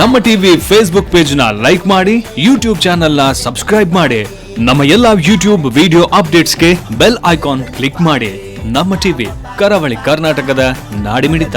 ನಮ್ಮ TV Facebook page ನ like ಮಾಡಿ, ಯೂಟ್ಯೂಬ್ ಚಾನೆಲ್ ನ ಸಬ್ಸ್ಕ್ರೈಬ್ ಮಾಡಿ. ನಮ್ಮ ಎಲ್ಲಾ ಯೂಟ್ಯೂಬ್ ವಿಡಿಯೋ ಅಪ್ಡೇಟ್ಸ್ಗೆ ಬೆಲ್ ಐಕಾನ್ ಕ್ಲಿಕ್ ಮಾಡಿ. ನಮ್ಮ ಟಿವಿ ಕರಾವಳಿ ಕರ್ನಾಟಕದ ನಾಡಿಮಿಡಿತ.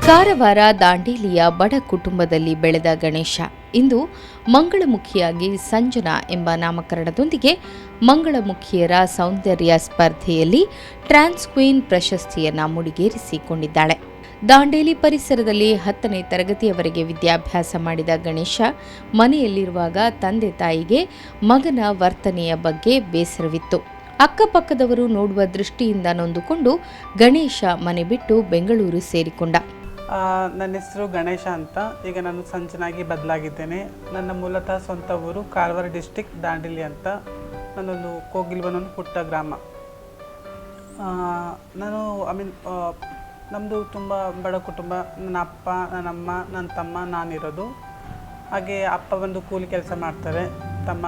ಕಾರವಾರ ದಾಂಡೇಲಿಯ ಬಡ ಕುಟುಂಬದಲ್ಲಿ ಬೆಳೆದ ಗಣೇಶ ಇಂದು ಮಂಗಳಮುಖಿಯಾಗಿ ಸಂಜನಾ ಎಂಬ ನಾಮಕರಣದೊಂದಿಗೆ ಮಂಗಳಮುಖಿಯರ ಸೌಂದರ್ಯ ಸ್ಪರ್ಧೆಯಲ್ಲಿ ಟ್ರಾನ್ಸ್ ಕ್ವೀನ್ ಪ್ರಶಸ್ತಿಯನ್ನ ಮುಡಿಗೇರಿಸಿಕೊಂಡಿದ್ದಾಳೆ. ದಾಂಡೇಲಿ ಪರಿಸರದಲ್ಲಿ 10ನೇ ತರಗತಿಯವರೆಗೆ ವಿದ್ಯಾಭ್ಯಾಸ ಮಾಡಿದ ಗಣೇಶ ಮನೆಯಲ್ಲಿರುವಾಗ ತಂದೆ ತಾಯಿಗೆ ಮಗನ ವರ್ತನೆಯ ಬಗ್ಗೆ ಬೇಸರವಿತ್ತು. ಅಕ್ಕಪಕ್ಕದವರು ನೋಡುವ ದೃಷ್ಟಿಯಿಂದ ನೊಂದುಕೊಂಡು ಗಣೇಶ ಮನೆ ಬಿಟ್ಟು ಬೆಂಗಳೂರು ಸೇರಿಕೊಂಡ. ನನ್ನ ಹೆಸರು ಗಣೇಶ ಅಂತ. ಈಗ ನಾನು ಸಂಜನಾಗಿ ಬದಲಾಗಿದ್ದೇನೆ. ನನ್ನ ಮೂಲತಃ ಸ್ವಂತ ಊರು ಕಾರವಾರ ಡಿಸ್ಟಿಕ್ ದಾಂಡೇಲಿ ಅಂತ. ನನ್ನೊಂದು ಕೋಗಿಲ್ವನೊಂದು ಪುಟ್ಟ ಗ್ರಾಮ. ನಾನು ನಮ್ಮದು ತುಂಬ ಬಡ ಕುಟುಂಬ. ನನ್ನ ಅಪ್ಪ, ನನ್ನಮ್ಮ, ನನ್ನ ತಮ್ಮ, ನಾನಿರೋದು. ಹಾಗೆ ಅಪ್ಪ ಬಂದು ಕೂಲಿ ಕೆಲಸ ಮಾಡ್ತಾರೆ, ತಮ್ಮ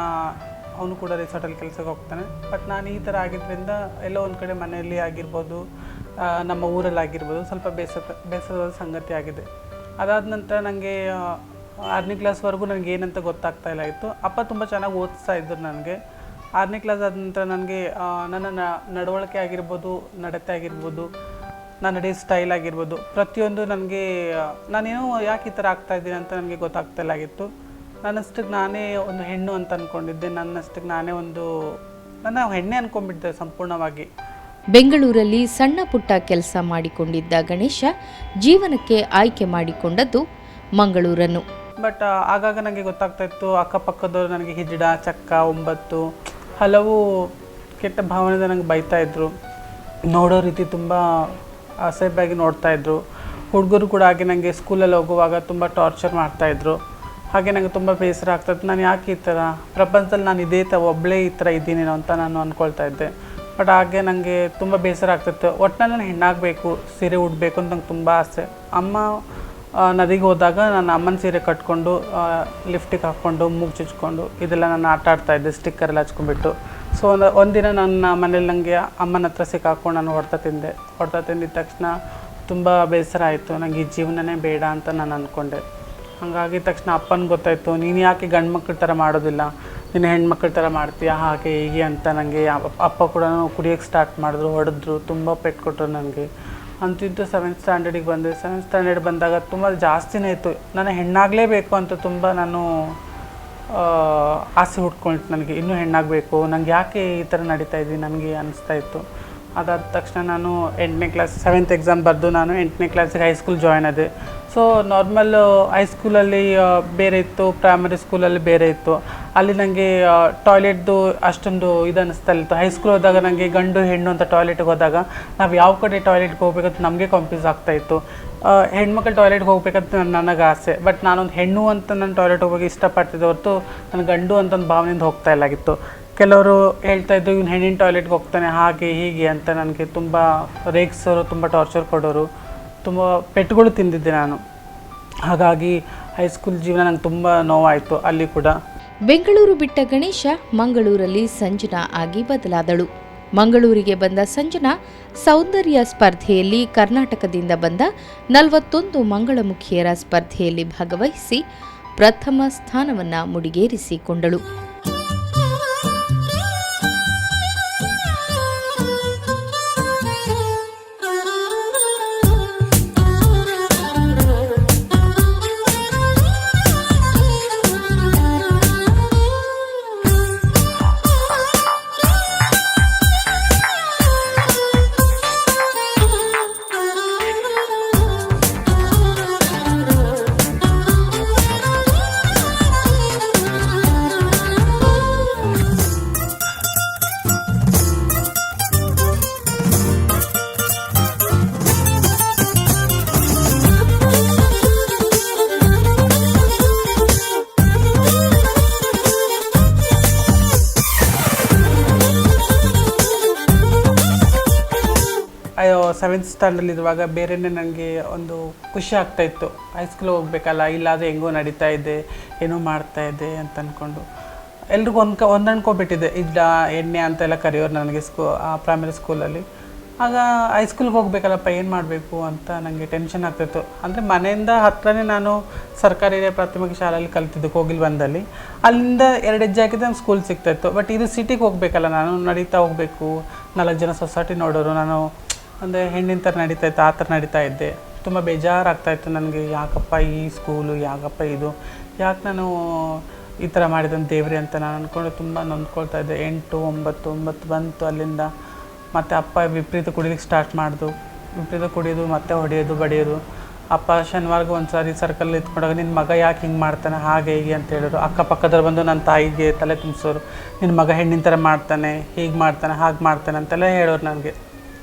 ಅವನು ಕೂಡ ರೆಸಾರ್ಟಲ್ಲಿ ಕೆಲಸಕ್ಕೆ ಹೋಗ್ತಾನೆ. ಬಟ್ ನಾನು ಈ ಥರ ಆಗಿದ್ದರಿಂದ ಎಲ್ಲೋ ಒಂದು ಕಡೆ ಮನೆಯಲ್ಲಿ ಆಗಿರ್ಬೋದು, ನಮ್ಮ ಊರಲ್ಲಿ ಆಗಿರ್ಬೋದು, ಸ್ವಲ್ಪ ಬೇಸರದ ಸಂಗತಿ ಆಗಿದೆ. ಅದಾದ ನಂತರ ನನಗೆ 6ನೇ ಕ್ಲಾಸ್ವರೆಗೂ ನನಗೆ ಏನಂತ ಗೊತ್ತಾಗ್ತಾ ಇಲ್ಲ ಇತ್ತು. ಅಪ್ಪ ತುಂಬ ಚೆನ್ನಾಗಿ ಓದಿಸ್ತಾ ಇದ್ದರು ನನಗೆ. 6ನೇ ಕ್ಲಾಸ್ ಆದ ನಂತರ ನನಗೆ ನನ್ನ ನಡವಳಿಕೆ ಆಗಿರ್ಬೋದು, ನಡತೆ ಆಗಿರ್ಬೋದು, ನನ್ನ ನಡೆಯೋ ಸ್ಟೈಲ್ ಆಗಿರ್ಬೋದು, ಪ್ರತಿಯೊಂದು ನನಗೆ ನಾನೇನೋ ಯಾಕೆ ಈ ಥರ ಆಗ್ತಾಯಿದ್ದೀನಿ ಅಂತ ನನಗೆ ಗೊತ್ತಾಗ್ತಾ ಇಲ್ಲ ಆಗಿತ್ತು. ನನ್ನಷ್ಟಕ್ಕೆ ನಾನೇ ಒಂದು ಹೆಣ್ಣು ಅಂತ ಅಂದ್ಕೊಂಡಿದ್ದೆ. ನನ್ನಷ್ಟಕ್ಕೆ ನಾನೇ ನನ್ನ ಹೆಣ್ಣೆ ಅಂದ್ಕೊಂಡ್ಬಿಟ್ಟಿದ್ದೆ ಸಂಪೂರ್ಣವಾಗಿ. ಬೆಂಗಳೂರಲ್ಲಿ ಸಣ್ಣ ಪುಟ್ಟ ಕೆಲಸ ಮಾಡಿಕೊಂಡಿದ್ದ ಗಣೇಶ ಜೀವನಕ್ಕೆ ಆಯ್ಕೆ ಮಾಡಿಕೊಂಡದ್ದು ಮಂಗಳೂರನ್ನು. ಬಟ್ ಆಗಾಗ ನನಗೆ ಗೊತ್ತಾಗ್ತಾ ಇತ್ತು, ಅಕ್ಕಪಕ್ಕದವರು ನನಗೆ ಹಿಜಡ, ಚಕ್ಕ, 9 ಹಲವು ಕೆಟ್ಟ ಭಾವನೆ ನನಗೆ ಬೈತಾಯಿದ್ರು. ನೋಡೋ ರೀತಿ ತುಂಬ ಅಸಹ್ಯವಾಗಿ ನೋಡ್ತಾಯಿದ್ರು. ಹುಡುಗರು ಕೂಡ ಹಾಗೆ ನನಗೆ ಸ್ಕೂಲಲ್ಲಿ ಹೋಗುವಾಗ ತುಂಬ ಟಾರ್ಚರ್ ಮಾಡ್ತಾಯಿದ್ರು. ಹಾಗೆ ನನಗೆ ತುಂಬ ಬೇಸರ ಆಗ್ತಾಯಿತ್ತು. ನಾನು ಯಾಕೆ ಈ ಥರ ಪ್ರಪಂಚದಲ್ಲಿ ನಾನು ಒಬ್ಬಳೇ ಈ ಥರ ಇದ್ದೀನೇನೋ ಅಂತ ನಾನು ಅಂದ್ಕೊಳ್ತಾ ಇದ್ದೆ. ಬಟ್ ಹಾಗೆ ನನಗೆ ತುಂಬ ಬೇಸರ ಆಗ್ತಿತ್ತು. ಒಟ್ಟಿನಲ್ಲಿ ನಾನು ಹೆಣ್ಣಾಗಬೇಕು, ಸೀರೆ ಉಡಬೇಕು ಅಂತ ನಂಗೆ ತುಂಬ ಆಸೆ. ಅಮ್ಮ ನದಿಗೆ ಹೋದಾಗ ನನ್ನ ಅಮ್ಮನ ಸೀರೆ ಕಟ್ಕೊಂಡು ಲಿಫ್ಟಿಗೆ ಹಾಕ್ಕೊಂಡು ಮೂಗು ಚುಚ್ಕೊಂಡು ಇದೆಲ್ಲ ನಾನು ಆಟ ಆಡ್ತಾಯಿದ್ದೆ, ಸ್ಟಿಕ್ಕರೆಲ್ಲ ಹಚ್ಕೊಂಡ್ಬಿಟ್ಟು. ಸೊ ಒಂದಿನ ನನ್ನ ಮನೇಲಿ ನನಗೆ ಅಮ್ಮನ ಹತ್ರ ಸಿಕ್ಕಾಕೊಂಡು ನಾನು ಹೊಡೆತ ತಿಂದಿದ ತಕ್ಷಣ ತುಂಬ ಬೇಸರ ಆಯಿತು. ನನಗೆ ಈ ಜೀವನನೇ ಬೇಡ ಅಂತ ನಾನು ಅಂದ್ಕೊಂಡೆ. ಹಾಗಾಗಿ ತಕ್ಷಣ ಅಪ್ಪನಿಗೆ ಗೊತ್ತಾಯಿತು, ನೀನು ಯಾಕೆ ಗಂಡು ಮಕ್ಕಳ ಥರ ಮಾಡೋದಿಲ್ಲ, ನೀನು ಹೆಣ್ಮಕ್ಳ ಥರ ಮಾಡ್ತೀಯ, ಹಾಗೆ ಹೀಗೆ ಅಂತ. ನನಗೆ ಅಪ್ಪ ಕೂಡ ಕುಡಿಯೋಕ್ಕೆ ಸ್ಟಾರ್ಟ್ ಮಾಡಿದ್ರು, ಹೊಡೆದ್ರು, ತುಂಬ ಪೆಟ್ಟು ಕೊಟ್ಟರು ನನಗೆ. ಅಂತಿದ್ದು 7th ಸ್ಟ್ಯಾಂಡರ್ಡಿಗೆ ಬಂದೆ. 7th ಸ್ಟ್ಯಾಂಡರ್ಡ್ ಬಂದಾಗ ತುಂಬ ಜಾಸ್ತಿನೇ ಇತ್ತು. ನಾನು ಹೆಣ್ಣಾಗಲೇಬೇಕು ಅಂತ ತುಂಬ ನಾನು ಆಸೆ ಹುಟ್ಕೊಳ್ತು. ನನಗೆ ಇನ್ನೂ ಹೆಣ್ಣಾಗಬೇಕು, ನನಗೆ ಯಾಕೆ ಈ ಥರ ನಡೀತಾ ಇದ್ದೀನಿ ನನಗೆ ಅನಿಸ್ತಾ ಇತ್ತು. ಅದಾದ ತಕ್ಷಣ ನಾನು 8ನೇ ಕ್ಲಾಸ್ 7th ಎಕ್ಸಾಮ್ ಬರೆದು ನಾನು 8ನೇ ಕ್ಲಾಸಿಗೆ ಹೈಸ್ಕೂಲ್ ಜಾಯ್ನ್ ಆದೆ. ಸೊ ನಾರ್ಮಲ್ ಹೈಸ್ಕೂಲಲ್ಲಿ ಬೇರೆ ಇತ್ತು, ಪ್ರೈಮರಿ ಸ್ಕೂಲಲ್ಲಿ ಬೇರೆ ಇತ್ತು. ಅಲ್ಲಿ ನನಗೆ ಟಾಯ್ಲೆಟ್ದು ಅಷ್ಟೊಂದು ಇದು ಅನ್ನಿಸ್ತಾ ಇತ್ತು. ಹೈಸ್ಕೂಲ್ ಹೋದಾಗ ನನಗೆ ಗಂಡು ಹೆಣ್ಣು ಅಂತ ಟಾಯ್ಲೆಟ್ಗೆ ಹೋದಾಗ ನಾವು ಯಾವ ಕಡೆ ಟಾಯ್ಲೆಟ್ಗೆ ಹೋಗ್ಬೇಕಂತ ನಮಗೆ ಕನ್ಫ್ಯೂಸ್ ಆಗ್ತಾಯಿತ್ತು. ಹೆಣ್ಮಕ್ಳು ಟಾಯ್ಲೆಟ್ಗೆ ಹೋಗ್ಬೇಕಂತ ನನಗೆ ಆಸೆ. ಬಟ್ ನಾನೊಂದು ಹೆಣ್ಣು ಅಂತ ನಾನು ಟಾಯ್ಲೆಟ್ ಹೋಗೋಕೆ ಇಷ್ಟಪಡ್ತಿದ್ದೆ ಹೊರತು ನಾನು ಗಂಡು ಅಂತ ಒಂದು ಭಾವನೆಯಿಂದ ಹೋಗ್ತಾ ಇಲ್ಲಾಗಿತ್ತು. ಕೆಲವರು ಹೇಳ್ತಾಯಿದ್ರು, ಇವ್ನು ಹೆಣ್ಣಿನ ಟಾಯ್ಲೆಟ್ಗೆ ಹೋಗ್ತಾನೆ, ಹಾಗೆ ಹೀಗೆ ಅಂತ. ನನಗೆ ತುಂಬ ರೇಗಿಸೋರು, ತುಂಬ ಟಾರ್ಚರ್ ಕೊಡೋರು, ತುಂಬ ಪೆಟ್ಟುಗಳು ತಿಂದಿದ್ದೆ ನಾನು. ಹಾಗಾಗಿ ಹೈಸ್ಕೂಲ್ ಜೀವನ ನಂಗೆ ತುಂಬ ನೋವಾಯಿತು ಅಲ್ಲಿ ಕೂಡ. ಬೆಂಗಳೂರು ಬಿಟ್ಟ ಗಣೇಶ ಮಂಗಳೂರಲ್ಲಿ ಸಂಜನಾ ಆಗಿ ಬದಲಾದಳು. ಮಂಗಳೂರಿಗೆ ಬಂದ ಸಂಜನಾ ಸೌಂದರ್ಯ ಸ್ಪರ್ಧೆಯಲ್ಲಿ ಕರ್ನಾಟಕದಿಂದ ಬಂದ 41 ಮಂಗಳಮುಖಿಯರ ಸ್ಪರ್ಧೆಯಲ್ಲಿ ಭಾಗವಹಿಸಿ ಪ್ರಥಮ ಸ್ಥಾನವನ್ನ ಮುಡಿಗೇರಿಸಿಕೊಂಡಳು. 7th ಸ್ಟ್ಯಾಂಡರ್ಡಲ್ಲಿರುವಾಗ ಬೇರೆಯೇ ನನಗೆ ಒಂದು ಖುಷಿ ಆಗ್ತಾಯಿತ್ತು, ಹೈಸ್ಕೂಲ್ ಹೋಗ್ಬೇಕಲ್ಲ, ಇಲ್ಲಾದರೆ ಹೆಂಗೋ ನಡೀತಾ ಇದೆ, ಏನೋ ಮಾಡ್ತಾಯಿದ್ದೆ ಅಂತ ಅಂದ್ಕೊಂಡು ಎಲ್ರಿಗೂ ಹೊಂದ್ಕೊಬಿಟ್ಟಿದೆ. ಇಡ್ಡ ಎಣ್ಣೆ ಅಂತೆಲ್ಲ ಕರೆಯೋರು ನನಗೆ ಪ್ರೈಮರಿ ಸ್ಕೂಲಲ್ಲಿ. ಆಗ ಹೈಸ್ಕೂಲ್ಗೆ ಹೋಗ್ಬೇಕಲ್ಲಪ್ಪ, ಏನು ಮಾಡಬೇಕು ಅಂತ ನನಗೆ ಟೆನ್ಷನ್ ಆಗ್ತಾಯಿತ್ತು. ಅಂದರೆ ಮನೆಯಿಂದ ಹತ್ರನೇ ನಾನು ಸರ್ಕಾರಿ ಪ್ರಾಥಮಿಕ ಶಾಲೆಯಲ್ಲಿ ಕಲ್ತಿದ್ದು ಕೋಗಿಲ್ಬಂದಲ್ಲಿ. ಅಲ್ಲಿಂದ 2 ಹೆಜ್ಜೆ ಹಾಕಿದ್ರೆ ನಂಗೆ ಸ್ಕೂಲ್ ಸಿಗ್ತಾಯಿತ್ತು. ಬಟ್ ಇದು ಸಿಟಿಗೆ ಹೋಗಬೇಕಲ್ಲ, ನಾನು ನಡೀತಾ ಹೋಗಬೇಕು, 4 ಜನ ಸೊಸೈಟಿ ನೋಡೋರು, ನಾನು ಅಂದರೆ ಹೆಣ್ಣಿನ ಥರ ನಡೀತಾಯಿತ್ತು, ಆ ಥರ ನಡೀತಾ ಇದ್ದೆ. ತುಂಬ ಬೇಜಾರಾಗ್ತಾಯಿತ್ತು ನನಗೆ, ಯಾಕಪ್ಪ ಈ ಸ್ಕೂಲು, ಯಾಕಪ್ಪ ಇದು, ಯಾಕೆ ನಾನು ಈ ಥರ ಮಾಡಿದಂತ ದೇವ್ರಿ ಅಂತ ನಾನು ಅಂದ್ಕೊಂಡು ತುಂಬ ನೊಂದ್ಕೊಳ್ತಾ ಇದ್ದೆ. 8, 9 ಬಂತು. ಅಲ್ಲಿಂದ ಮತ್ತು ಅಪ್ಪ ವಿಪರೀತ ಕುಡಿಲಿಕ್ಕೆ ಸ್ಟಾರ್ಟ್ ಮಾಡಿದ್ರು. ವಿಪರೀತ ಕುಡಿಯೋದು, ಮತ್ತೆ ಹೊಡೆಯೋದು, ಬಡಿಯೋದು. ಅಪ್ಪ ಶನಿವಾರಕ್ಕೆ ಒಂದು ಸಾರಿ ಸರ್ಕಲ್ ಎತ್ಕೊಂಡಾಗ, ನಿನ್ನ ಮಗ ಯಾಕೆ ಹಿಂಗೆ ಮಾಡ್ತಾನೆ, ಹಾಗೆ ಹೀಗೆ ಅಂತ ಹೇಳಿದ್ರು. ಅಕ್ಕಪಕ್ಕದವ್ರು ಬಂದು ನನ್ನ ತಾಯಿಗೆ ತಲೆ ತುಂಬಿಸೋರು, ನಿನ್ನ ಮಗ ಹೆಣ್ಣಿನ ಥರ ಮಾಡ್ತಾನೆ, ಹೀಗೆ ಮಾಡ್ತಾನೆ, ಹಾಗೆ ಮಾಡ್ತಾನೆ ಅಂತೆಲ್ಲ ಹೇಳೋರು ನನಗೆ.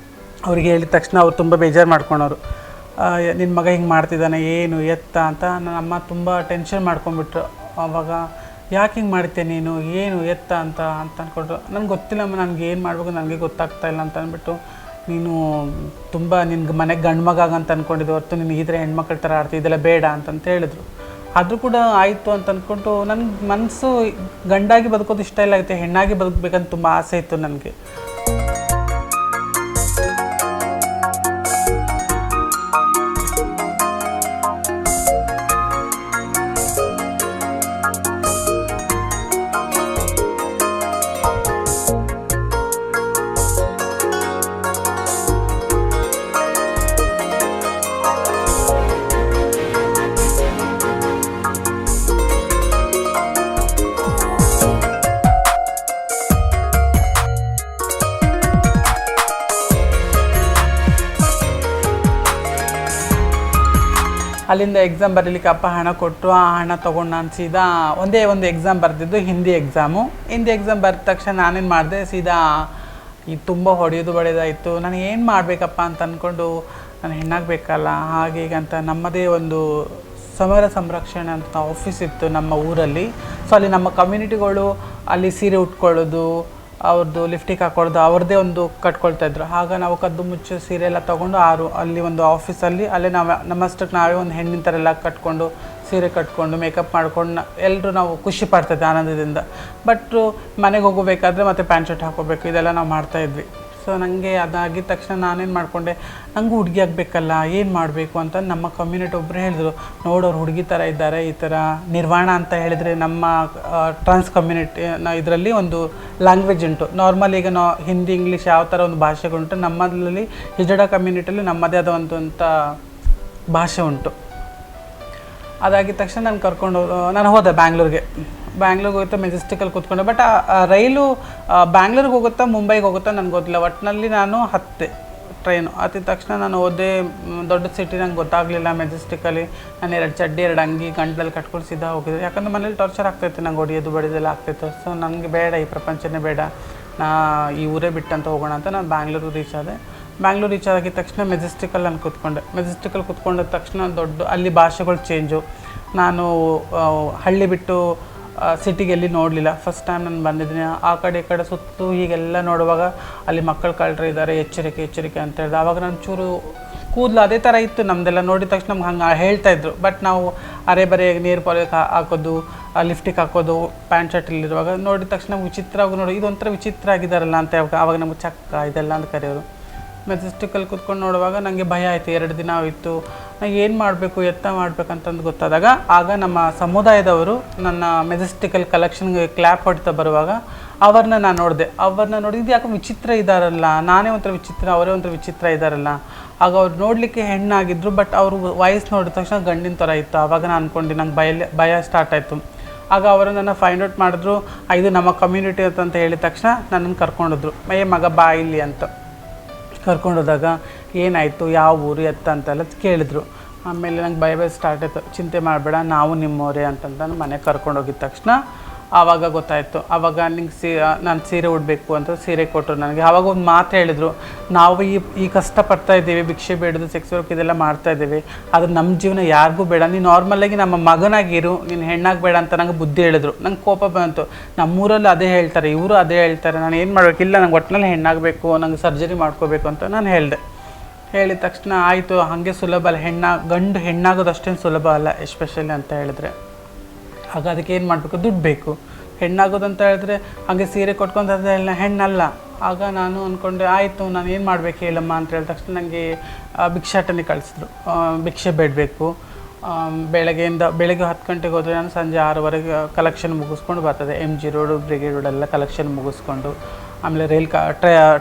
ಅವ್ರಿಗೆ ಹೇಳಿದ ತಕ್ಷಣ ಅವ್ರು ತುಂಬ ಬೇಜಾರು ಮಾಡ್ಕೊಳೋರು. ನಿನ್ನ ಮಗ ಹಿಂಗೆ ಮಾಡ್ತಿದ್ದಾನೆ, ಏನು ಎತ್ತ ಅಂತ. ನನ್ನ ಅಮ್ಮ ತುಂಬ ಟೆನ್ಷನ್ ಮಾಡ್ಕೊಂಡ್ಬಿಟ್ರು. ಆವಾಗ ಯಾಕೆ ಹಿಂಗೆ ಮಾಡ್ತೇನೆ ನೀನು, ಏನು ಎತ್ತ ಅಂತ ಅಂದ್ಕೊಂಡ್ರು. ನನಗೆ ಗೊತ್ತಿಲ್ಲಮ್ಮ, ನನಗೆ ಏನು ಮಾಡಬೇಕು ನನಗೆ ಗೊತ್ತಾಗ್ತಾಯಿಲ್ಲ ಅಂತ ಅಂದ್ಬಿಟ್ಟು, ನೀನು ತುಂಬ ನಿನ್ಗೆ ಮನೆಗೆ ಗಂಡು ಮಗ ಅಂತ ಅಂದ್ಕೊಂಡಿದ್ದು ಹೊರತು ನೀನು ಈ ಥರ ಹೆಣ್ಮಕ್ಳ ಥರ ಆಡ್ತಿ, ಇದೆಲ್ಲ ಬೇಡ ಅಂತಂತ ಹೇಳಿದ್ರು. ಆದರೂ ಕೂಡ ಆಯಿತು ಅಂತ ಅಂದ್ಕೊಂಡು ನನಗೆ ಮನಸ್ಸು ಗಂಡಾಗಿ ಬದುಕೋದು ಇಷ್ಟ ಇಲ್ಲ ಆಯಿತು, ಹೆಣ್ಣಾಗಿ ಬದುಕಬೇಕಂತ ತುಂಬ ಆಸೆ ಇತ್ತು ನನಗೆ. ಅಲ್ಲಿಂದ ಎಕ್ಸಾಮ್ ಬರೀಲಿಕ್ಕೆ ಅಪ್ಪ ಹಣ ಕೊಟ್ಟರು. ಆ ಹಣ ತೊಗೊಂಡು ನಾನು ಸೀದಾ ಒಂದೇ ಒಂದು ಎಕ್ಸಾಮ್ ಬರೆದಿದ್ದು, ಹಿಂದಿ ಎಕ್ಸಾಮು. ಹಿಂದಿ ಎಕ್ಸಾಮ್ ಬರೆದ ತಕ್ಷಣ ನಾನೇನು ಮಾಡಿದೆ, ಸೀದಾ ಈ ತುಂಬ ಹೊಡೆಯೋದು ಬಡಿಯೋದಾಯಿತು. ನಾನು ಏನು ಮಾಡಬೇಕಪ್ಪ ಅಂತ ಅಂದ್ಕೊಂಡು, ನಾನು ಹೆಣ್ಣಾಗಬೇಕಲ್ಲ ಹಾಗೆ ಹೀಗೆ ಅಂತ ನಮ್ಮದೇ ಒಂದು ಸಮರ ಸಂರಕ್ಷಣೆ ಅಂತ ಆಫೀಸ್ ಇತ್ತು ನಮ್ಮ ಊರಲ್ಲಿ. ಸೊ ಅಲ್ಲಿ ನಮ್ಮ ಕಮ್ಯುನಿಟಿಗಳು ಅಲ್ಲಿ ಸೀರೆ ಉಟ್ಕೊಳ್ಳೋದು, ಅವ್ರದ್ದು ಲಿಫ್ಟಿಗೆ ಹಾಕೊಳ್ಳೋದು, ಅವ್ರದ್ದೇ ಒಂದು ಕಟ್ಕೊಳ್ತಾಯಿದ್ರು. ಆಗ ನಾವು ಕದ್ದು ಮುಚ್ಚು ಸೀರೆ ಎಲ್ಲ ತೊಗೊಂಡು ಅಲ್ಲಿ ಒಂದು ಆಫೀಸಲ್ಲಿ ಅಲ್ಲೇ ನಮ್ಮಷ್ಟಕ್ಕೆ ನಾವೇ ಒಂದು ಹೆಣ್ಣಿನ ಥರ ಎಲ್ಲ ಕಟ್ಕೊಂಡು, ಸೀರೆ ಕಟ್ಕೊಂಡು, ಮೇಕಪ್ ಮಾಡ್ಕೊಂಡು ಎಲ್ಲರೂ ನಾವು ಖುಷಿ ಪಡ್ತಾಯಿದ್ದೆ ಆನಂದದಿಂದ. ಬಟ್ ಮನೆಗೆ ಹೋಗಬೇಕಾದ್ರೆ ಮತ್ತೆ ಪ್ಯಾಂಟ್ ಶರ್ಟ್ ಹಾಕೋಬೇಕು, ಇದೆಲ್ಲ ನಾವು ಮಾಡ್ತಾಯಿದ್ವಿ. ಸೊ ನನಗೆ ಅದಾಗಿದ್ದ ತಕ್ಷಣ ನಾನೇನು ಮಾಡಿಕೊಂಡೆ, ನನಗೂ ಹುಡುಗಿ ಆಗಬೇಕಲ್ಲ, ಏನು ಮಾಡಬೇಕು ಅಂತ ನಮ್ಮ ಕಮ್ಯುನಿಟಿ ಒಬ್ಬರು ಹೇಳಿದ್ರು, ನೋಡೋರು ಹುಡುಗಿ ಥರ ಇದ್ದಾರೆ, ಈ ಥರ ನಿರ್ವಾಣ ಅಂತ ಹೇಳಿದರೆ ನಮ್ಮ ಟ್ರಾನ್ಸ್ ಕಮ್ಯುನಿಟಿ ಇದರಲ್ಲಿ ಒಂದು ಲ್ಯಾಂಗ್ವೇಜ್ ಉಂಟು. ನಾರ್ಮಲ್ ಈಗ ಹಿಂದಿ, ಇಂಗ್ಲೀಷ್ ಯಾವ ಥರ ಒಂದು ಭಾಷೆಗಳುಂಟು, ನಮ್ಮಲ್ಲಿ ಹಿಜಡ ಕಮ್ಯುನಿಟಿಯಲ್ಲಿ ನಮ್ಮದೇ ಆದ ಒಂದು ಭಾಷೆ ಉಂಟು. ಅದಾಗಿದ್ದ ತಕ್ಷಣ ನಾನು ಹೋದೆ ಬ್ಯಾಂಗ್ಳೂರಿಗೆ ಹೋಗುತ್ತೆ, ಮೆಜೆಸ್ಟಿಕಲ್ಲಿ ಕೂತ್ಕೊಂಡೆ. ಬಟ್ ಆ ರೈಲು ಬ್ಯಾಂಗ್ಳೂರಿಗೆ ಹೋಗುತ್ತಾ ಮುಂಬೈಗೆ ಹೋಗುತ್ತಾ ನನಗೆ ಗೊತ್ತಿಲ್ಲ. ಒಟ್ಟಿನಲ್ಲಿ ನಾನು ಹತ್ತಿದ ತಕ್ಷಣ ನಾನು ಹೋದೆ. ದೊಡ್ಡ ಸಿಟಿ ನಂಗೆ ಗೊತ್ತಾಗಲಿಲ್ಲ. ಮೆಜೆಸ್ಟಿಕಲ್ಲಿ ನಾನು 2 ಚಡ್ಡಿ 2 ಅಂಗಿ ಗಂಟಲಲ್ಲಿ ಕಟ್ಕೊಂಡು ಸೀದಾ ಹೋಗಿದ್ದೆ. ಯಾಕಂದರೆ ಮನೇಲಿ ಟಾರ್ಚರ್ ಆಗ್ತಾಯಿತ್ತು, ನಂಗೆ ಹೊಡಿಯೋದು ಬಡಿಯೋದೆಲ್ಲ ಆಗ್ತಾಯಿತ್ತು. ಸೊ ನನಗೆ ಬೇಡ, ಈ ಪ್ರಪಂಚನೇ ಬೇಡ, ಈ ಊರೇ ಬಿಟ್ಟಂತ ಹೋಗೋಣ ಅಂತ ನಾನು ಬ್ಯಾಂಗ್ಳೂರಿಗೆ ರೀಚ್ ಆದೆ. ಬ್ಯಾಂಗ್ಳೂರು ರೀಚ್ ಆಗಿದ ತಕ್ಷಣ ಮೆಜೆಸ್ಟಿಕಲ್ಲಿ ನಾನು ಮೆಜೆಸ್ಟಿಕಲ್ಲಿ ಕೂತ್ಕೊಂಡ ತಕ್ಷಣ ಅಲ್ಲಿ ಭಾಷೆಗಳು ಚೇಂಜು. ನಾನು ಹಳ್ಳಿ ಬಿಟ್ಟು ಸಿಟಿಗೆ ಎಲ್ಲಿ ನೋಡಲಿಲ್ಲ. ಫಸ್ಟ್ ಟೈಮ್ ನಾನು ಬಂದಿದ್ದೀನಿ. ಆ ಕಡೆ ಈ ಕಡೆ ಸುತ್ತು ಹೀಗೆಲ್ಲ ನೋಡುವಾಗ ಅಲ್ಲಿ ಮಕ್ಕಳು ಕಳ್ಳರು ಇದ್ದಾರೆ, ಎಚ್ಚರಿಕೆ ಅಂತ ಹೇಳಿದೆ. ಆವಾಗ ನಾನು ಚೂರು ಕೂದಲು ಅದೇ ಥರ ಇತ್ತು ನಮ್ಮದೆಲ್ಲ. ನೋಡಿದ ತಕ್ಷಣ ನಮ್ಗೆ ಹಂಗೆ ಹೇಳ್ತಾಯಿದ್ರು. ಬಟ್ ನಾವು ಅರೆ ನೀರು ಪಾಲಿಗೆ ಹಾಕೋದು, ಲಿಫ್ಟಿಗೆ ಹಾಕೋದು, ಪ್ಯಾಂಟ್ ಶರ್ಟಲ್ಲಿರುವಾಗ ನೋಡಿದ ತಕ್ಷಣ ವಿಚಿತ್ರವಾಗಿ ನೋಡಿ, ಇದೊಂಥರ ವಿಚಿತ್ರ ಆಗಿದ್ದಾರಲ್ಲ ಅಂತ ಆವಾಗ ನಮ್ಗೆ ಚಕ್ಕ ಇದೆಲ್ಲ ಅಂತ ಕರೆಯೋರು. ಮೆಜೆಸ್ಟಿಕಲ್ಲಿ ಕೂತ್ಕೊಂಡು ನೋಡುವಾಗ ನನಗೆ ಭಯ ಆಯಿತು. 2 ದಿನ ಆಯಿತು. ನಾನು ಏನು ಮಾಡಬೇಕು, ಎತ್ತ ಮಾಡಬೇಕಂತಂದು ಗೊತ್ತಾದಾಗ ಆಗ ನಮ್ಮ ಸಮುದಾಯದವರು ನನ್ನ ಮೆಜೆಸ್ಟಿಕಲ್ ಕಲೆಕ್ಷನ್ಗೆ ಕ್ಲ್ಯಾಪ್ ಹೊಡಿತಾ ಬರುವಾಗ ಅವ್ರನ್ನ ನಾನು ನೋಡಿದೆ. ನೋಡಿದ್ದು ಯಾಕೆ ವಿಚಿತ್ರ ಇದ್ದಾರಲ್ಲ, ನಾನೇ ಒಂಥರ ವಿಚಿತ್ರ, ಅವರೇ ಒಂಥರ ವಿಚಿತ್ರ ಇದ್ದಾರಲ್ಲ. ಆಗ ಅವ್ರು ನೋಡಲಿಕ್ಕೆ ಹೆಣ್ಣಾಗಿದ್ದರು, ಬಟ್ ಅವರು ವಯಸ್ಸು ನೋಡಿದ ತಕ್ಷಣ ಗಂಡಿನ ಥರ ಇತ್ತು. ಆವಾಗ ನಾನು ಅಂದ್ಕೊಂಡು ನಂಗೆ ಭಯ ಸ್ಟಾರ್ಟ್ ಆಯಿತು. ಆಗ ಅವರು ನನ್ನ ಫೈಂಡ್ ಔಟ್ ಮಾಡಿದ್ರು, ಇದು ನಮ್ಮ ಕಮ್ಯುನಿಟಿ ಅಂತ ಹೇಳಿದ ತಕ್ಷಣ ನನ್ನನ್ನು ಕರ್ಕೊಂಡೋದ್ರು. ಮಗ ಬಾ ಇಲ್ಲಿ ಅಂತ ಕರ್ಕೊಂಡೋದಾಗ ಏನಾಯಿತು, ಯಾವ ಊರು ಎತ್ತ ಅಂತೆಲ್ಲ ಕೇಳಿದ್ರು. ಆಮೇಲೆ ನಂಗೆ ಭಯ ಸ್ಟಾರ್ಟ್ ಆಯಿತು. ಚಿಂತೆ ಮಾಡಬೇಡ, ನಾವು ನಿಮ್ಮವರೇ ಅಂತಂತ ಮನೆಗೆ ಕರ್ಕೊಂಡೋಗಿದ ತಕ್ಷಣ ಆವಾಗ ಗೊತ್ತಾಯಿತು. ಆವಾಗ ನಿಂಗೆ ನಾನು ಸೀರೆ ಉಡಬೇಕು ಅಂತ ಸೀರೆ ಕೊಟ್ಟರು ನನಗೆ. ಆವಾಗ ಒಂದು ಮಾತು ಹೇಳಿದರು, ನಾವು ಈ ಕಷ್ಟಪಡ್ತಾ ಇದ್ದೀವಿ, ಭಿಕ್ಷೆ ಬೇಡೋದು, ಸೆಕ್ಸ್ ವರ್ಕ್ ಇದೆಲ್ಲ ಮಾಡ್ತಾಯಿದ್ದೀವಿ, ಆದರೆ ನಮ್ಮ ಜೀವನ ಯಾರಿಗೂ ಬೇಡ, ನೀನು ನಾರ್ಮಲಾಗಿ ನಮ್ಮ ಮಗನಾಗಿರು, ನೀನು ಹೆಣ್ಣಾಗಬೇಡ ಅಂತ ನಂಗೆ ಬುದ್ಧಿ ಹೇಳಿದ್ರು. ನಂಗೆ ಕೋಪ ಬಂತು. ನಮ್ಮೂರಲ್ಲಿ ಅದೇ ಹೇಳ್ತಾರೆ, ಇವರು ಅದೇ ಹೇಳ್ತಾರೆ, ನಾನು ಏನು ಮಾಡಬೇಕಿಲ್ಲ, ನಂಗೆ ಒಟ್ಟಿನಲ್ಲಿ ಹೆಣ್ಣಾಗಬೇಕು, ನಂಗೆ ಸರ್ಜರಿ ಮಾಡ್ಕೋಬೇಕು ಅಂತ ನಾನು ಹೇಳಿದೆ. ಹೇಳಿದ ತಕ್ಷಣ ಆಯಿತು, ಹಾಗೆ ಸುಲಭ ಅಲ್ಲ, ಗಂಡು ಹೆಣ್ಣಾಗೋದು ಅಷ್ಟೇನು ಸುಲಭ ಅಲ್ಲ ಎಸ್ಪೆಷಲಿ ಅಂತ ಹೇಳಿದ್ರೆ. ಆಗ ಅದಕ್ಕೆ ಏನು ಮಾಡಬೇಕು, ದುಡ್ಡು ಬೇಕು. ಹೆಣ್ಣಾಗೋದು ಅಂತ ಹೇಳಿದ್ರೆ ಹಾಗೆ ಸೀರೆ ಕೊಟ್ಕೊಂಡ್ರೆ ಹೆಣ್ಣಲ್ಲ. ಆಗ ನಾನು ಅಂದ್ಕೊಂಡೆ ಆಯಿತು, ನಾನು ಏನು ಮಾಡಬೇಕು ಹೇಳಮ್ಮ ಅಂತ ಹೇಳಿದ ತಕ್ಷಣ ನನಗೆ ಭಿಕ್ಷಾಟನೆ ಕಳಿಸಿದ್ರು. ಭಿಕ್ಷೆ ಬೇಡಬೇಕು, ಬೆಳಗ್ಗೆ 10 ಗಂಟೆಗೆ ಹೋದರೆ ನಾನು ಸಂಜೆ 6ವರೆಗೆ ಕಲೆಕ್ಷನ್ ಮುಗಿಸ್ಕೊಂಡು ಬರ್ತದೆ. MG ರೋಡು, ಬ್ರಿಗೇಡ್ ರೋಡೆಲ್ಲ ಕಲೆಕ್ಷನ್ ಮುಗಿಸ್ಕೊಂಡು ಆಮೇಲೆ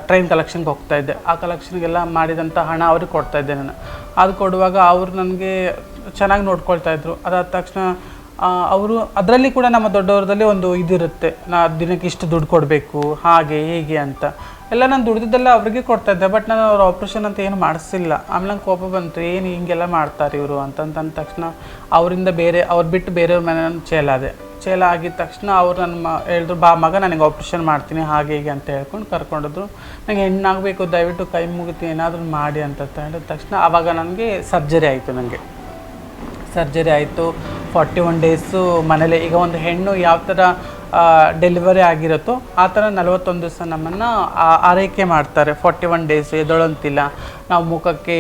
ಟ್ರೈನ್ ಕಲೆಕ್ಷನ್ಗೆ ಹೋಗ್ತಾಯಿದ್ದೆ. ಆ ಕಲೆಕ್ಷನ್ಗೆಲ್ಲ ಮಾಡಿದಂಥ ಹಣ ಅವ್ರಿಗೆ ಕೊಡ್ತಾಯಿದ್ದೆ ನಾನು. ಅದು ಕೊಡುವಾಗ ಅವರು ನನಗೆ ಚೆನ್ನಾಗಿ ನೋಡ್ಕೊಳ್ತಾಯಿದ್ರು. ಅದಾದ ತಕ್ಷಣ ಅವರು ಅದರಲ್ಲಿ ಕೂಡ ನಮ್ಮ ದೊಡ್ಡವರದಲ್ಲಿ ಒಂದು ಇದಿರುತ್ತೆ, ದಿನಕ್ಕೆ ಇಷ್ಟು ದುಡ್ಡು ಕೊಡಬೇಕು ಹಾಗೆ ಹೀಗೆ ಅಂತ ಎಲ್ಲ. ನಾನು ದುಡ್ದಿದ್ದೆಲ್ಲ ಅವ್ರಿಗೆ ಕೊಡ್ತಾಯಿದ್ದೆ, ಬಟ್ ನಾನು ಅವ್ರ ಆಪ್ರೇಷನ್ ಅಂತ ಏನು ಮಾಡಿಸಿಲ್ಲ. ಆಮೇಲೆ ನಂಗೆ ಕೋಪ ಬಂತು, ಏನು ಹಿಂಗೆಲ್ಲ ಮಾಡ್ತಾರೆ ಇವರು ಅಂತಂದ ತಕ್ಷಣ ಅವ್ರು ಬಿಟ್ಟು ಬೇರೆಯವ್ರ ಮನೆ ನಾನು ಚೇಲ ಆಗಿದ ತಕ್ಷಣ ಅವ್ರು ನನ್ನ ಹೇಳಿದ್ರು, ಬಾ ಮಗ ನನಗೆ ಆಪ್ರೇಷನ್ ಮಾಡ್ತೀನಿ ಹಾಗೆ ಹೀಗೆ ಅಂತ ಹೇಳ್ಕೊಂಡು ಕರ್ಕೊಂಡಿದ್ರು. ನನಗೆ ಹೆಣ್ಣಾಗಬೇಕು, ದಯವಿಟ್ಟು ಕೈ ಮುಗಿತು ಏನಾದರೂ ಮಾಡಿ ಅಂತ ಹೇಳಿದ ತಕ್ಷಣ ಆವಾಗ ನನಗೆ ಸರ್ಜರಿ ಆಯಿತು. 41 ಡೇಸು ಮನೇಲೆ. ಈಗ ಒಂದು ಹೆಣ್ಣು ಯಾವ ಥರ ಡೆಲಿವರಿ ಆಗಿರುತ್ತೋ ಆ ಥರ 41 ದಿವಸ ನಮ್ಮನ್ನು ಆರೈಕೆ ಮಾಡ್ತಾರೆ. 41 ಡೇಸು ಎದೊಳಂತಿಲ್ಲ, ನಾವು ಮುಖಕ್ಕೆ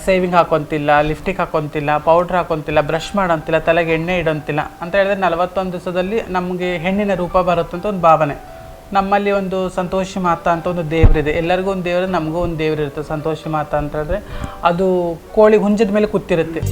ಸೇವಿಂಗ್ ಹಾಕೊತಿಲ್ಲ, ಲಿಫ್ಟಿಕ್ ಹಾಕೊತಿಲ್ಲ, ಪೌಡ್ರ್ ಹಾಕೊತಿಲ್ಲ, ಬ್ರಷ್ ಮಾಡೋಂತಿಲ್ಲ, ತಲೆಗೆ ಎಣ್ಣೆ ಇಡೋಂತಿಲ್ಲ ಅಂತ ಹೇಳಿದ್ರೆ 41 ದಿವಸದಲ್ಲಿ ನಮಗೆ ಹೆಣ್ಣಿನ ರೂಪ ಬರುತ್ತಂತ ಒಂದು ಭಾವನೆ. ನಮ್ಮಲ್ಲಿ ಒಂದು ಸಂತೋಷಿ ಮಾತಾ ಅಂತ ಒಂದು ದೇವರಿದೆ. ಎಲ್ಲರಿಗೂ ಒಂದು ದೇವರು, ನಮಗೂ ಒಂದು ದೇವರಿರುತ್ತೆ. ಸಂತೋಷಿ ಮಾತಾ ಅಂತ ಹೇಳಿದ್ರೆ ಅದು ಕೋಳಿ ಹುಂಜದ ಮೇಲೆ ಕೂತಿರುತ್ತೆ.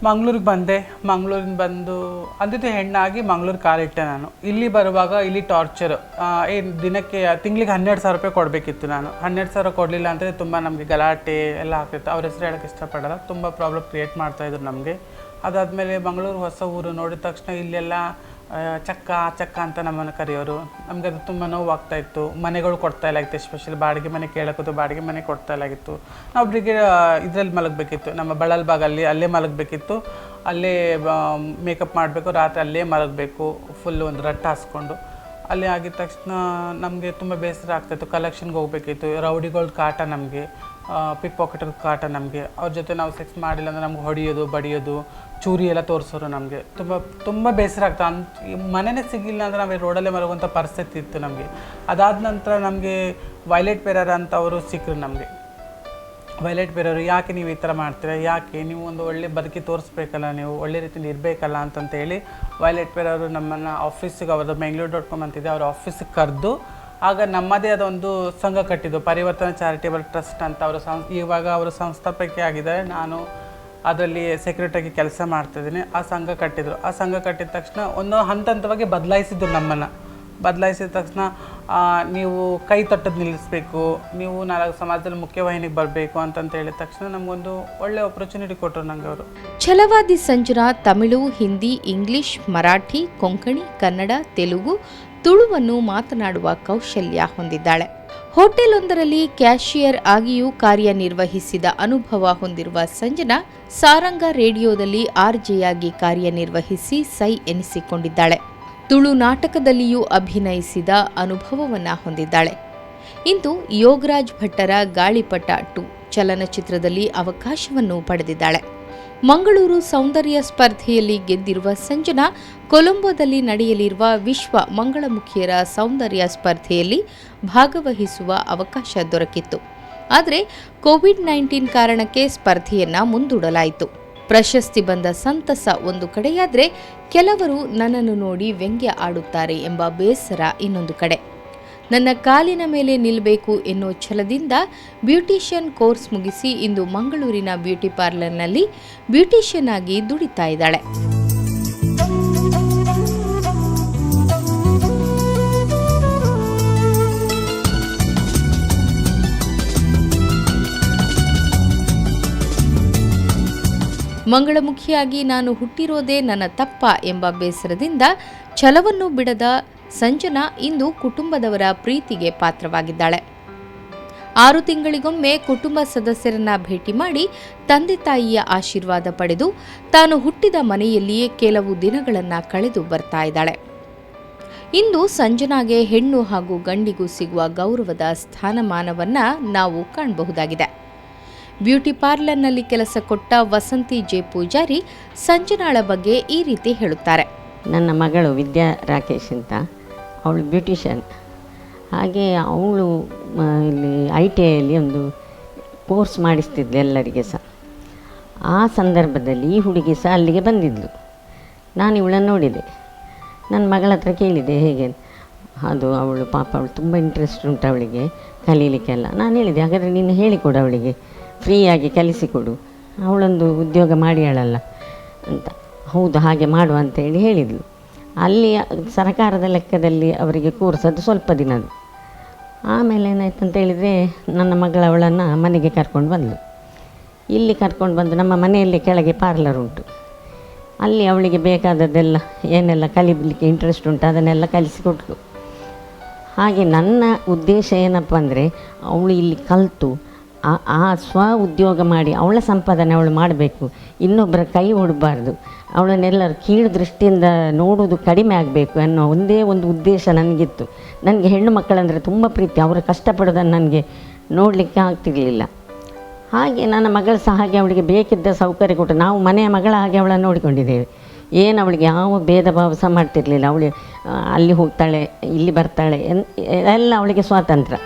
ಮಂಗ್ಳೂರಿಗೆ ಬಂದೆ. ಮಂಗ್ಳೂರಿಂದ ಬಂದು ಅಂದಿದ್ದು ಹೆಣ್ಣಾಗಿ ಮಂಗ್ಳೂರು ಕಾಲಿಟ್ಟೆ ನಾನು. ಇಲ್ಲಿ ಬರುವಾಗ ಇಲ್ಲಿ ಟಾರ್ಚರು, ದಿನಕ್ಕೆ ತಿಂಗಳಿಗೆ 12,000 ರೂಪಾಯಿ ಕೊಡಬೇಕಿತ್ತು. ನಾನು 12,000 ಕೊಡಲಿಲ್ಲ ಅಂದರೆ ತುಂಬ ನಮಗೆ ಗಲಾಟೆ ಎಲ್ಲ ಆಗ್ತಿತ್ತು. ಅವ್ರ ಹೆಸರು ಹೇಳೋಕ್ಕೆ ಇಷ್ಟಪಡಲ್ಲ, ತುಂಬ ಪ್ರಾಬ್ಲಮ್ ಕ್ರಿಯೇಟ್ ಮಾಡ್ತಾಯಿದ್ರು ನಮಗೆ. ಅದಾದಮೇಲೆ ಮಂಗಳೂರು ಹೊಸ ಊರು ನೋಡಿದ ತಕ್ಷಣ ಇಲ್ಲೆಲ್ಲ ಚಕ್ಕ ಅಂತ ನಮ್ಮನ್ನು ಕರೆಯೋರು. ನಮಗೆ ಅದು ತುಂಬ ನೋವಾಗ್ತಾಯಿತ್ತು. ಮನೆಗಳು ಕೊಡ್ತಾಯಿಲ್ಲ ಆಗಿತ್ತು, ಎಸ್ಪೆಷಲಿ ಬಾಡಿಗೆ ಮನೆ ಕೇಳೋಕ್ಕೂ ಬಾಡಿಗೆ ಮನೆ ಕೊಡ್ತಾಯಿಲ್ಲ ಆಗಿತ್ತು. ನಾವು ಒಬ್ಬರಿಗೆ ಇದರಲ್ಲಿ ಮಲಗಬೇಕಿತ್ತು, ನಮ್ಮ ಬಳಲ್ ಬಾಗಲ್ಲಿ ಅಲ್ಲೇ ಮಲಗಬೇಕಿತ್ತು. ಅಲ್ಲೇ ಮೇಕಪ್ ಮಾಡಬೇಕು, ರಾತ್ರಿ ಅಲ್ಲೇ ಮಲಗಬೇಕು, ಫುಲ್ಲು ಒಂದು ರಟ್ಟು ಹಾಸ್ಕೊಂಡು. ಅಲ್ಲೇ ಆಗಿದ ತಕ್ಷಣ ನಮಗೆ ತುಂಬ ಬೇಸರ ಆಗ್ತಾಯಿತ್ತು. ಕಲೆಕ್ಷನ್ಗೆ ಹೋಗ್ಬೇಕಿತ್ತು. ರೌಡಿಗಳ ಕಾಟ ನಮಗೆ, ಪಿಕ್ ಪಾಕೆಟ್ ಕಾಟ ನಮಗೆ. ಅವ್ರ ಜೊತೆ ನಾವು ಸೆಕ್ಸ್ ಮಾಡಿಲ್ಲ ಅಂದರೆ ನಮ್ಗೆ ಹೊಡೆಯೋದು, ಬಡಿಯೋದು, ಚೂರಿ ಎಲ್ಲ ತೋರಿಸೋರು. ನಮಗೆ ತುಂಬ ಬೇಸರ ಆಗ್ತಾ. ಮನೆಯೇ ಸಿಗಿಲ್ಲ ಅಂದರೆ ನಾವು ರೋಡಲ್ಲೇ ಮಲಗುವಂಥ ಪರಿಸ್ಥಿತಿ ಇತ್ತು ನಮಗೆ. ಅದಾದ ನಂತರ ನಮಗೆ ವೈಲೆಟ್ ಪೆರೇರ ಅಂತ ಅವರು ಸಿಕ್ಕರು ನಮಗೆ. ವೈಲೆಟ್ ಪೆರೇರ, ಯಾಕೆ ನೀವು ಈ ಥರ ಮಾಡ್ತೀರಾ, ಯಾಕೆ ನೀವು ಒಂದು ಒಳ್ಳೆ ಬದುಕಿ ತೋರಿಸ್ಬೇಕಲ್ಲ, ನೀವು ಒಳ್ಳೆ ರೀತಿಯಲ್ಲಿ ಇರಬೇಕಲ್ಲ ಅಂತಂತೇಳಿ ವೈಲೆಟ್ ಪೆರೇರ ನಮ್ಮನ್ನು ಆಫೀಸಿಗೆ, ಅವ್ರದ್ದು Mangalore.com ಅಂತಿದೆ, ಅವ್ರ ಆಫೀಸಿಗೆ ಕರೆದು ಆಗ ನಮ್ಮದೇ ಆದ ಒಂದು ಸಂಘ ಕಟ್ಟಿದ್ದು, ಪರಿವರ್ತನಾ ಚಾರಿಟೇಬಲ್ ಟ್ರಸ್ಟ್ ಅಂತ. ಇವಾಗ ಅವರು ಸಂಸ್ಥಾಪಕಿ ಆಗಿದ್ದಾರೆ. ನಾನು ಅದರಲ್ಲಿ ಸೆಕ್ರೆಟರಿಯಾಗಿ ಕೆಲಸ ಮಾಡ್ತಿದ್ದೀನಿ. ಆ ಸಂಘ ಕಟ್ಟಿದ್ರು. ಆ ಸಂಘ ಕಟ್ಟಿದ ತಕ್ಷಣ ಒಂದು ಹಂತವಾಗಿ ಬದಲಾಯಿಸಿದ್ರು ನಮ್ಮನ್ನು. ಬದಲಾಯಿಸಿದ ತಕ್ಷಣ ನೀವು ಕೈ ತಟ್ಟದ್ದು ನಿಲ್ಲಿಸಬೇಕು, ನೀವು ಸಮಾಜದಲ್ಲಿ ಮುಖ್ಯವಾಹಿನಿಗೆ ಬರಬೇಕು ಅಂತಂತ ಹೇಳಿದ ತಕ್ಷಣ ನಮಗೊಂದು ಒಳ್ಳೆ ಆಪರ್ಚುನಿಟಿ ಕೊಟ್ಟರು ನನಗೆ ಅವರು. ಛಲವಾದಿ ಸಂಜನಾ ತಮಿಳು, ಹಿಂದಿ, ಇಂಗ್ಲಿಷ್, ಮರಾಠಿ, ಕೊಂಕಣಿ, ಕನ್ನಡ, ತೆಲುಗು, ತುಳುವನ್ನು ಮಾತನಾಡುವ ಕೌಶಲ್ಯ ಹೊಂದಿದ್ದಾಳೆ. ಹೋಟೆಲೊಂದರಲ್ಲಿ ಕ್ಯಾಶಿಯರ್ ಆಗಿಯೂ ಕಾರ್ಯನಿರ್ವಹಿಸಿದ ಅನುಭವ ಹೊಂದಿರುವ ಸಂಜನಾ ಸಾರಂಗ ರೇಡಿಯೋದಲ್ಲಿ ಆರ್ಜೆಯಾಗಿ ಕಾರ್ಯನಿರ್ವಹಿಸಿ ಸೈ ಎನಿಸಿಕೊಂಡಿದ್ದಾಳೆ. ತುಳು ನಾಟಕದಲ್ಲಿಯೂ ಅಭಿನಯಿಸಿದ ಅನುಭವವನ್ನ ಹೊಂದಿದ್ದಾಳೆ. ಇಂದು ಯೋಗರಾಜ್ ಭಟ್ಟರ ಗಾಳಿಪಟ 2 ಚಲನಚಿತ್ರದಲ್ಲಿ ಅವಕಾಶವನ್ನು ಪಡೆದಿದ್ದಾಳೆ. ಮಂಗಳೂರು ಸೌಂದರ್ಯ ಸ್ಪರ್ಧೆಯಲ್ಲಿ ಗೆದ್ದಿರುವ ಸಂಜನಾ ಕೊಲಂಬೋದಲ್ಲಿ ನಡೆಯಲಿರುವ ವಿಶ್ವ ಮಂಗಳಮುಖಿಯರ ಸೌಂದರ್ಯ ಸ್ಪರ್ಧೆಯಲ್ಲಿ ಭಾಗವಹಿಸುವ ಅವಕಾಶ ದೊರಕಿತ್ತು. ಆದರೆ ಕೋವಿಡ್-19 ಕಾರಣಕ್ಕೆ ಸ್ಪರ್ಧೆಯನ್ನ ಮುಂದೂಡಲಾಯಿತು. ಪ್ರಶಸ್ತಿ ಬಂದ ಸಂತಸ ಒಂದು ಕಡೆಯಾದರೆ ಕೆಲವರು ನನ್ನನ್ನು ನೋಡಿ ವ್ಯಂಗ್ಯ ಆಡುತ್ತಾರೆ ಎಂಬ ಬೇಸರ ಇನ್ನೊಂದು ಕಡೆ. ನನ್ನ ಕಾಲಿನ ಮೇಲೆ ನಿಲ್ಲಬೇಕು ಎನ್ನೋ ಛಲದಿಂದ ಬ್ಯೂಟಿಷಿಯನ್ ಕೋರ್ಸ್ ಮುಗಿಸಿ ಇಂದು ಮಂಗಳೂರಿನ ಬ್ಯೂಟಿ ಪಾರ್ಲರ್ನಲ್ಲಿ ಬ್ಯೂಟಿಷಿಯನ್ ಆಗಿ ದುಡಿತಾ ಇದ್ದಾಳೆ. ಮಂಗಳಮುಖಿಯಾಗಿ ನಾನು ಹುಟ್ಟಿರೋದೇ ನನ್ನ ತಪ್ಪ ಎಂಬ ಬೇಸರದಿಂದ ಛಲವನ್ನು ಬಿಡದ ಸಂಜನಾ ಇಂದು ಕುಟುಂಬದವರ ಪ್ರೀತಿಗೆ ಪಾತ್ರವಾಗಿದ್ದಾಳೆ. 6 ತಿಂಗಳಿಗೊಮ್ಮೆ ಕುಟುಂಬ ಸದಸ್ಯರನ್ನ ಭೇಟಿ ಮಾಡಿ ತಂದೆ ತಾಯಿಯ ಆಶೀರ್ವಾದ ಪಡೆದು ತಾನು ಹುಟ್ಟಿದ ಮನೆಯಲ್ಲಿಯೇ ಕೆಲವು ದಿನಗಳನ್ನು ಕಳೆದು ಬರ್ತಾ ಇದ್ದಾಳೆ. ಇಂದು ಸಂಜನಾಗೆ ಹೆಣ್ಣು ಹಾಗೂ ಗಂಡಿಗೂ ಸಿಗುವ ಗೌರವದ ಸ್ಥಾನಮಾನವನ್ನ ನಾವು ಕಾಣಬಹುದಾಗಿದೆ. ಬ್ಯೂಟಿ ಪಾರ್ಲರ್ನಲ್ಲಿ ಕೆಲಸ ಕೊಟ್ಟ ವಸಂತಿ ಜೆ ಪೂಜಾರಿ ಸಂಜನಾಳ ಬಗ್ಗೆ ಈ ರೀತಿ ಹೇಳುತ್ತಾರೆ. ನನ್ನ ಮಗಳು ವಿದ್ಯಾ ರಾಕೇಶ್ ಅಂತ, ಅವಳು ಬ್ಯೂಟಿಷಿಯನ್. ಹಾಗೆ ಅವಳು ಇಲ್ಲಿ ITIಯಲ್ಲಿ ಒಂದು ಕೋರ್ಸ್ ಮಾಡಿಸ್ತಿದ್ಲು ಎಲ್ಲರಿಗೆ ಸಹ. ಆ ಸಂದರ್ಭದಲ್ಲಿ ಈ ಹುಡುಗಿ ಸಹ ಅಲ್ಲಿಗೆ ಬಂದಿದ್ಲು. ನಾನು ಇವಳನ್ನು ನೋಡಿದೆ. ನನ್ನ ಮಗಳ ಹತ್ರ ಕೇಳಿದೆ ಹೇಗೆ ಅದು. ಅವಳು ಪಾಪ ಅವಳು ತುಂಬ ಇಂಟ್ರೆಸ್ಟ್ ಉಂಟು ಅವಳಿಗೆ ಕಲೀಲಿಕ್ಕೆಲ್ಲ. ನಾನು ಹೇಳಿದೆ, ಹಾಗಾದರೆ ನೀನು ಹೇಳಿಕೊಡು ಅವಳಿಗೆ, ಫ್ರೀಯಾಗಿ ಕಲಿಸಿಕೊಡು, ಅವಳೊಂದು ಉದ್ಯೋಗ ಮಾಡಿಯಾಳಲ್ಲ ಅಂತ. ಹೌದು, ಹಾಗೆ ಮಾಡುವ ಅಂತೇಳಿ ಹೇಳಿದ್ಲು. ಅಲ್ಲಿ ಸರಕಾರದ ಲೆಕ್ಕದಲ್ಲಿ ಅವರಿಗೆ ಕೋರ್ಸ್ ಅದು ಸ್ವಲ್ಪ ದಿನದ್ದು. ಆಮೇಲೆ ಏನಾಯ್ತು ಅಂತ ಹೇಳಿದರೆ, ನನ್ನ ಮಗಳವಳನ್ನು ಮನೆಗೆ ಕರ್ಕೊಂಡು ಬಂದಳು. ಇಲ್ಲಿ ಕರ್ಕೊಂಡು ಬಂದು ನಮ್ಮ ಮನೆಯಲ್ಲಿ ಕೆಳಗೆ ಪಾರ್ಲರ್ ಉಂಟು. ಅಲ್ಲಿ ಅವಳಿಗೆ ಬೇಕಾದದ್ದೆಲ್ಲ ಏನೆಲ್ಲ ಕಲಿಯಲಿಕ್ಕೆ ಇಂಟ್ರೆಸ್ಟ್ ಉಂಟು ಅದನ್ನೆಲ್ಲ ಕಲಿಸಿಕೊಟ್ಲು. ಹಾಗೆ ನನ್ನ ಉದ್ದೇಶ ಏನಪ್ಪ ಅಂದರೆ, ಅವಳು ಇಲ್ಲಿ ಕಲಿತು ಆ ಸ್ವ ಉದ್ಯೋಗ ಮಾಡಿ ಅವಳ ಸಂಪಾದನೆ ಅವಳು ಮಾಡಬೇಕು, ಇನ್ನೊಬ್ಬರ ಕೈ ಹೊಡಬಾರ್ದು, ಅವಳನ್ನೆಲ್ಲರೂ ಕೀಳು ದೃಷ್ಟಿಯಿಂದ ನೋಡೋದು ಕಡಿಮೆ ಆಗಬೇಕು ಅನ್ನೋ ಒಂದೇ ಒಂದು ಉದ್ದೇಶ ನನಗಿತ್ತು. ನನಗೆ ಹೆಣ್ಣು ಮಕ್ಕಳಂದರೆ ತುಂಬ ಪ್ರೀತಿ, ಅವರು ಕಷ್ಟಪಡೋದನ್ನು ನನಗೆ ನೋಡಲಿಕ್ಕೆ ಆಗ್ತಿರಲಿಲ್ಲ. ಹಾಗೆ ನನ್ನ ಮಗಳು ಸಹ ಹಾಗೆ ಅವಳಿಗೆ ಬೇಕಿದ್ದ ಸೌಕರ್ಯ ಕೊಟ್ಟು ನಾವು ಮನೆಯ ಮಗಳ ಹಾಗೆ ಅವಳನ್ನು ನೋಡಿಕೊಂಡಿದ್ದೇವೆ. ಏನು ಅವಳಿಗೆ ಯಾವ ಭೇದ ಭಾವ ಸಹ ಮಾಡ್ತಿರಲಿಲ್ಲ. ಅವಳು ಅಲ್ಲಿ ಹೋಗ್ತಾಳೆ, ಇಲ್ಲಿ ಬರ್ತಾಳೆ, ಎಲ್ಲ ಅವಳಿಗೆ ಸ್ವಾತಂತ್ರ್ಯ.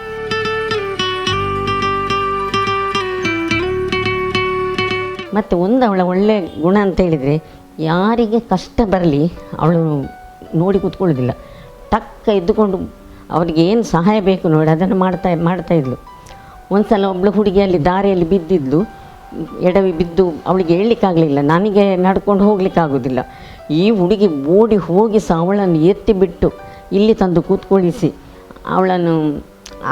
ಮತ್ತು ಒಂದು ಅವಳ ಒಳ್ಳೆಯ ಗುಣ ಅಂತೇಳಿದರೆ, ಯಾರಿಗೆ ಕಷ್ಟ ಬರಲಿ ಅವಳು ನೋಡಿ ಕೂತ್ಕೊಳ್ಳೋದಿಲ್ಲ. ಟಕ್ಕ ಎದ್ದುಕೊಂಡು ಅವರಿಗೆ ಏನು ಸಹಾಯ ಬೇಕು ನೋಡಿ ಅದನ್ನು ಮಾಡ್ತಾಯಿದ್ಲು. ಒಂದು ಸಲ ಒಬ್ಬಳು ಹುಡುಗಿಯಲ್ಲಿ ದಾರಿಯಲ್ಲಿ ಬಿದ್ದಿದ್ಲು, ಎಡವಿ ಬಿದ್ದು ಅವಳಿಗೆ ಹೇಳಲಿಕ್ಕಾಗಲಿಲ್ಲ. ನನಗೆ ನಡ್ಕೊಂಡು ಹೋಗಲಿಕ್ಕಾಗೋದಿಲ್ಲ. ಈ ಹುಡುಗಿ ಓಡಿ ಹೋಗಿ ಸಹ ಅವಳನ್ನು ಎತ್ತಿ ಬಿಟ್ಟು ಇಲ್ಲಿ ತಂದು ಕೂತ್ಕೊಳ್ಳಿಸಿ ಅವಳನ್ನು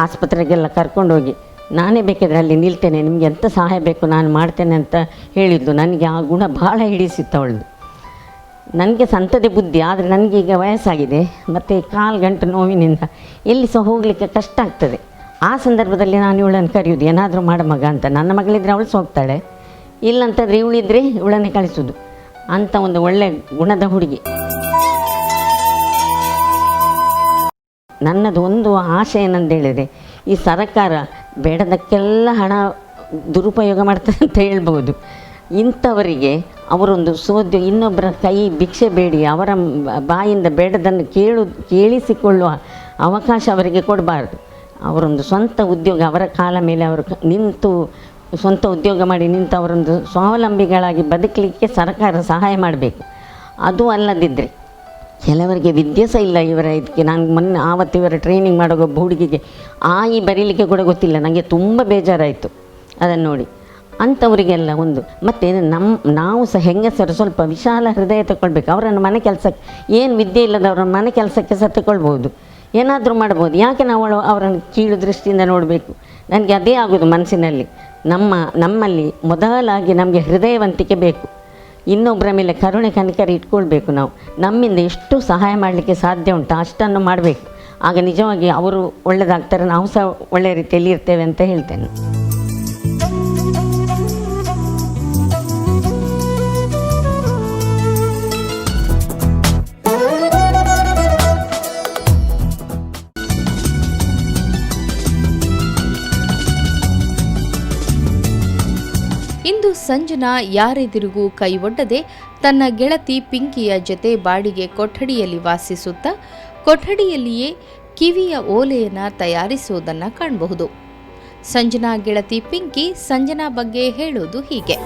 ಆಸ್ಪತ್ರೆಗೆಲ್ಲ ಕರ್ಕೊಂಡೋಗಿ, ನಾನೇ ಬೇಕಾದರೆ ಅಲ್ಲಿ ನಿಲ್ತೇನೆ, ನಿಮಗೆ ಎಂಥ ಸಹಾಯ ಬೇಕು ನಾನು ಮಾಡ್ತೇನೆ ಅಂತ ಹೇಳಿದ್ದು. ನನಗೆ ಆ ಗುಣ ಭಾಳ ಹಿಡಿಸಿತ್ತು ಅವಳದು. ನನಗೆ ಸಂತದೆ ಬುದ್ಧಿ, ಆದರೆ ನನಗೀಗ ವಯಸ್ಸಾಗಿದೆ ಮತ್ತು ಕಾಲು ಗಂಟು ನೋವಿನಿಂದ ಎಲ್ಲಿ ಸಹ ಹೋಗಲಿಕ್ಕೆ ಕಷ್ಟ ಆಗ್ತದೆ. ಆ ಸಂದರ್ಭದಲ್ಲಿ ನಾನು ಇವಳನ್ನು ಕರೆಯೋದು, ಏನಾದರೂ ಮಾಡ ಮಗ ಅಂತ. ನನ್ನ ಮಗಳಿದ್ರೆ ಅವಳು ಸಹ ಹೋಗ್ತಾಳೆ, ಇಲ್ಲಂತಂದರೆ ಇವಳಿದ್ರೆ ಇವಳನ್ನೇ ಕಳಿಸೋದು ಅಂಥ ಒಂದು ಒಳ್ಳೆಯ ಗುಣದ ಹುಡುಗಿ. ನನ್ನದು ಒಂದು ಆಶೆ ಏನಂತ ಹೇಳಿದರೆ, ಈ ಸರ್ಕಾರ ಬೇಡದಕ್ಕೆಲ್ಲ ಹಣ ದುರುಪಯೋಗ ಮಾಡ್ತಾರೆ ಅಂತ ಹೇಳ್ಬೋದು. ಇಂಥವರಿಗೆ ಅವರೊಂದು ಇನ್ನೊಬ್ಬರ ಕೈ ಭಿಕ್ಷೆ ಬೇಡಿ ಅವರ ಬಾಯಿಂದ ಬೇಡದನ್ನು ಕೇಳಿಸಿಕೊಳ್ಳುವ ಅವಕಾಶ ಅವರಿಗೆ ಕೊಡಬಾರ್ದು. ಅವರೊಂದು ಸ್ವಂತ ಉದ್ಯೋಗ, ಅವರ ಕಾಲ ಮೇಲೆ ಅವರು ನಿಂತು ಸ್ವಂತ ಉದ್ಯೋಗ ಮಾಡಿ ನಿಂತು ಅವರೊಂದು ಸ್ವಾವಲಂಬಿಗಳಾಗಿ ಬದುಕಲಿಕ್ಕೆ ಸರ್ಕಾರ ಸಹಾಯ ಮಾಡಬೇಕು. ಅದು ಅಲ್ಲದಿದ್ದರೆ ಕೆಲವರಿಗೆ ವಿದ್ಯೆ ಸಹ ಇಲ್ಲ. ಇದಕ್ಕೆ ನಾನು ಆವತ್ತು ಇವರ ಟ್ರೈನಿಂಗ್ ಮಾಡೋ ಒಬ್ಬ ಹುಡುಗಿಗೆ ಈ ಬರೀಲಿಕ್ಕೆ ಕೂಡ ಗೊತ್ತಿಲ್ಲ. ನನಗೆ ತುಂಬ ಬೇಜಾರಾಯಿತು ಅದನ್ನು ನೋಡಿ. ಅಂಥವರಿಗೆಲ್ಲ ಒಂದು ಮತ್ತು ನಾವು ಸಹ ಹೆಂಗಸರು ಸ್ವಲ್ಪ ವಿಶಾಲ ಹೃದಯ ತಗೊಳ್ಬೇಕು. ಅವರನ್ನು ಮನೆ ಕೆಲಸಕ್ಕೆ, ಏನು ವಿದ್ಯೆ ಇಲ್ಲದವ್ರನ್ನ ಮನೆ ಕೆಲಸಕ್ಕೆ ಸಹ ತಗೊಳ್ಬೋದು, ಏನಾದರೂ ಮಾಡ್ಬೋದು. ಯಾಕೆ ನಾವು ಅವರನ್ನು ಕೀಳು ದೃಷ್ಟಿಯಿಂದ ನೋಡಬೇಕು? ನನಗೆ ಅದೇ ಆಗೋದು ಮನಸ್ಸಿನಲ್ಲಿ. ನಮ್ಮಲ್ಲಿ ಮೊದಲಾಗಿ ನಮಗೆ ಹೃದಯವಂತಿಕೆ ಬೇಕು. ಇನ್ನೊಬ್ಬರ ಮೇಲೆ ಕರುಣೆ ಕನಿಕರ ಇಟ್ಕೊಳ್ಬೇಕು. ನಾವು ನಮ್ಮಿಂದ ಎಷ್ಟು ಸಹಾಯ ಮಾಡಲಿಕ್ಕೆ ಸಾಧ್ಯ ಉಂಟು ಅಷ್ಟನ್ನು ಮಾಡಬೇಕು. ಆಗ ನಿಜವಾಗಿ ಅವರು ಒಳ್ಳೆಯದಾಗ್ತಾರೆ, ನಾವು ಸಹ ಒಳ್ಳೆಯ ರೀತಿಯಲ್ಲಿ ಇರ್ತೇವೆ ಅಂತ ಹೇಳ್ತೇನೆ. ಇಂದು ಸಂಜನಾ ಯಾರೆದುರಿಗೂ ಕೈ ಒಡ್ಡದೆ ತನ್ನ ಗೆಳತಿ ಪಿಂಕಿಯ ಜೊತೆ ಬಾಡಿಗೆ ಕೊಠಡಿಯಲ್ಲಿ ವಾಸಿಸುತ್ತಾ ಕೊಠಡಿಯಲ್ಲಿಯೇ ಕಿವಿಯ ಓಲೆಯನ್ನು ತಯಾರಿಸುವುದನ್ನು ಕಾಣಬಹುದು. ಸಂಜನಾ ಗೆಳತಿ ಪಿಂಕಿ ಸಂಜನಾ ಬಗ್ಗೆ ಹೇಳೋದು ಹೀಗೆ.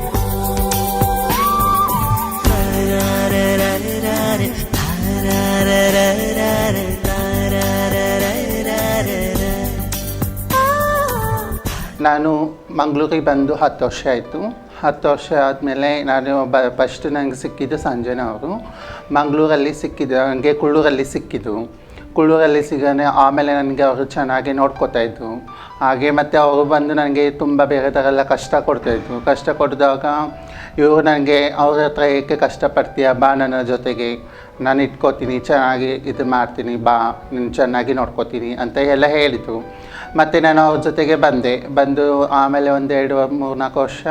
ನಾನು ಮಂಗಳೂರಿಗೆ ಬಂದು 10 ವರ್ಷ ಆಯಿತು. 10 ವರ್ಷ ಆದಮೇಲೆ ನಾನು ಫಸ್ಟ್ ನನಗೆ ಸಿಕ್ಕಿದ್ದು ಸಂಜನಾ ಅವರು. ಮಂಗಳೂರಲ್ಲಿ ಸಿಕ್ಕಿದ್ದು ನನಗೆ, ಕುಳ್ಳೂರಲ್ಲಿ ಸಿಕ್ಕಿದ್ದು. ಕುಳ್ಳೂರಲ್ಲಿ ಸಿಗೋಣ ಆಮೇಲೆ ನನಗೆ ಅವರು ಚೆನ್ನಾಗಿ ನೋಡ್ಕೋತಾಯಿದ್ರು. ಹಾಗೆ ಮತ್ತು ಅವರು ಬಂದು ನನಗೆ ತುಂಬ ಬೇರೆ ಥರ ಎಲ್ಲ ಕಷ್ಟ ಕೊಡ್ತಾಯಿದ್ರು. ಕಷ್ಟ ಕೊಡಿದಾಗ ಇವರು ನನಗೆ ಅವ್ರ ಹತ್ರ ಏಕೆ ಕಷ್ಟಪಡ್ತೀಯ, ಬಾ ನನ್ನ ಜೊತೆಗೆ, ನಾನು ಇಟ್ಕೋತೀನಿ, ಚೆನ್ನಾಗಿ ಇದು ಮಾಡ್ತೀನಿ, ಬಾ ನೀನು ಚೆನ್ನಾಗಿ ನೋಡ್ಕೋತೀನಿ ಅಂತ ಎಲ್ಲ ಹೇಳಿದರು. ಮತ್ತು ನಾನು ಅವ್ರ ಜೊತೆಗೆ ಬಂದು ಆಮೇಲೆ 1-2-3-4 ವರ್ಷ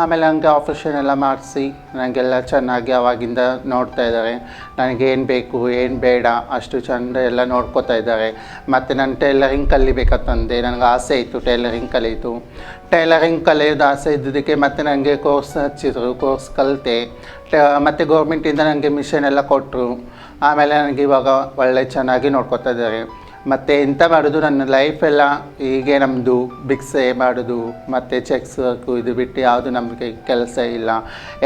ಆಮೇಲೆ ನನಗೆ ಆಪರೇಷನ್ ಎಲ್ಲ ಮಾಡಿಸಿ ನನಗೆಲ್ಲ ಚೆನ್ನಾಗಿ ಆವಾಗಿಂದ ನೋಡ್ತಾ ಇದ್ದಾರೆ. ನನಗೇನು ಬೇಕು ಏನು ಬೇಡ ಅಷ್ಟು ಚೆಂದ ಎಲ್ಲ ನೋಡ್ಕೋತಾ ಇದ್ದಾರೆ. ಮತ್ತು ನಾನು ಟೈಲರಿಂಗ್ ಕಲಿಬೇಕಂತಂದೆ, ನನಗೆ ಆಸೆ ಇತ್ತು ಟೈಲರಿಂಗ್ ಕಲಿಯಿತು. ಟೈಲರಿಂಗ್ ಕಲಿಯೋದು ಆಸೆ ಇದ್ದಿದ್ದಕ್ಕೆ ಮತ್ತು ನನಗೆ ಕೋರ್ಸ್ ಹಚ್ಚಿದ್ರು, ಕೋರ್ಸ್ ಕಲಿತೆ. ಮತ್ತು ಗೌರ್ಮೆಂಟಿಂದ ನನಗೆ ಮಿಷನ್ ಎಲ್ಲ ಕೊಟ್ಟರು. ಆಮೇಲೆ ನನಗೆ ಇವಾಗ ಒಳ್ಳೆ ಚೆನ್ನಾಗಿ ನೋಡ್ಕೋತಾ ಇದ್ದಾರೆ. ಮತ್ತು ಎಂತ ಮಾಡೋದು, ನನ್ನ ಲೈಫೆಲ್ಲ ಹೀಗೆ ನಮ್ಮದು ಭಿಕ್ಷೆ ಮಾಡೋದು ಮತ್ತು ಚೆಕ್ಸ್ ವರ್ಕು ಇದು ಬಿಟ್ಟು ಯಾವುದು ನಮಗೆ ಕೆಲಸ ಇಲ್ಲ.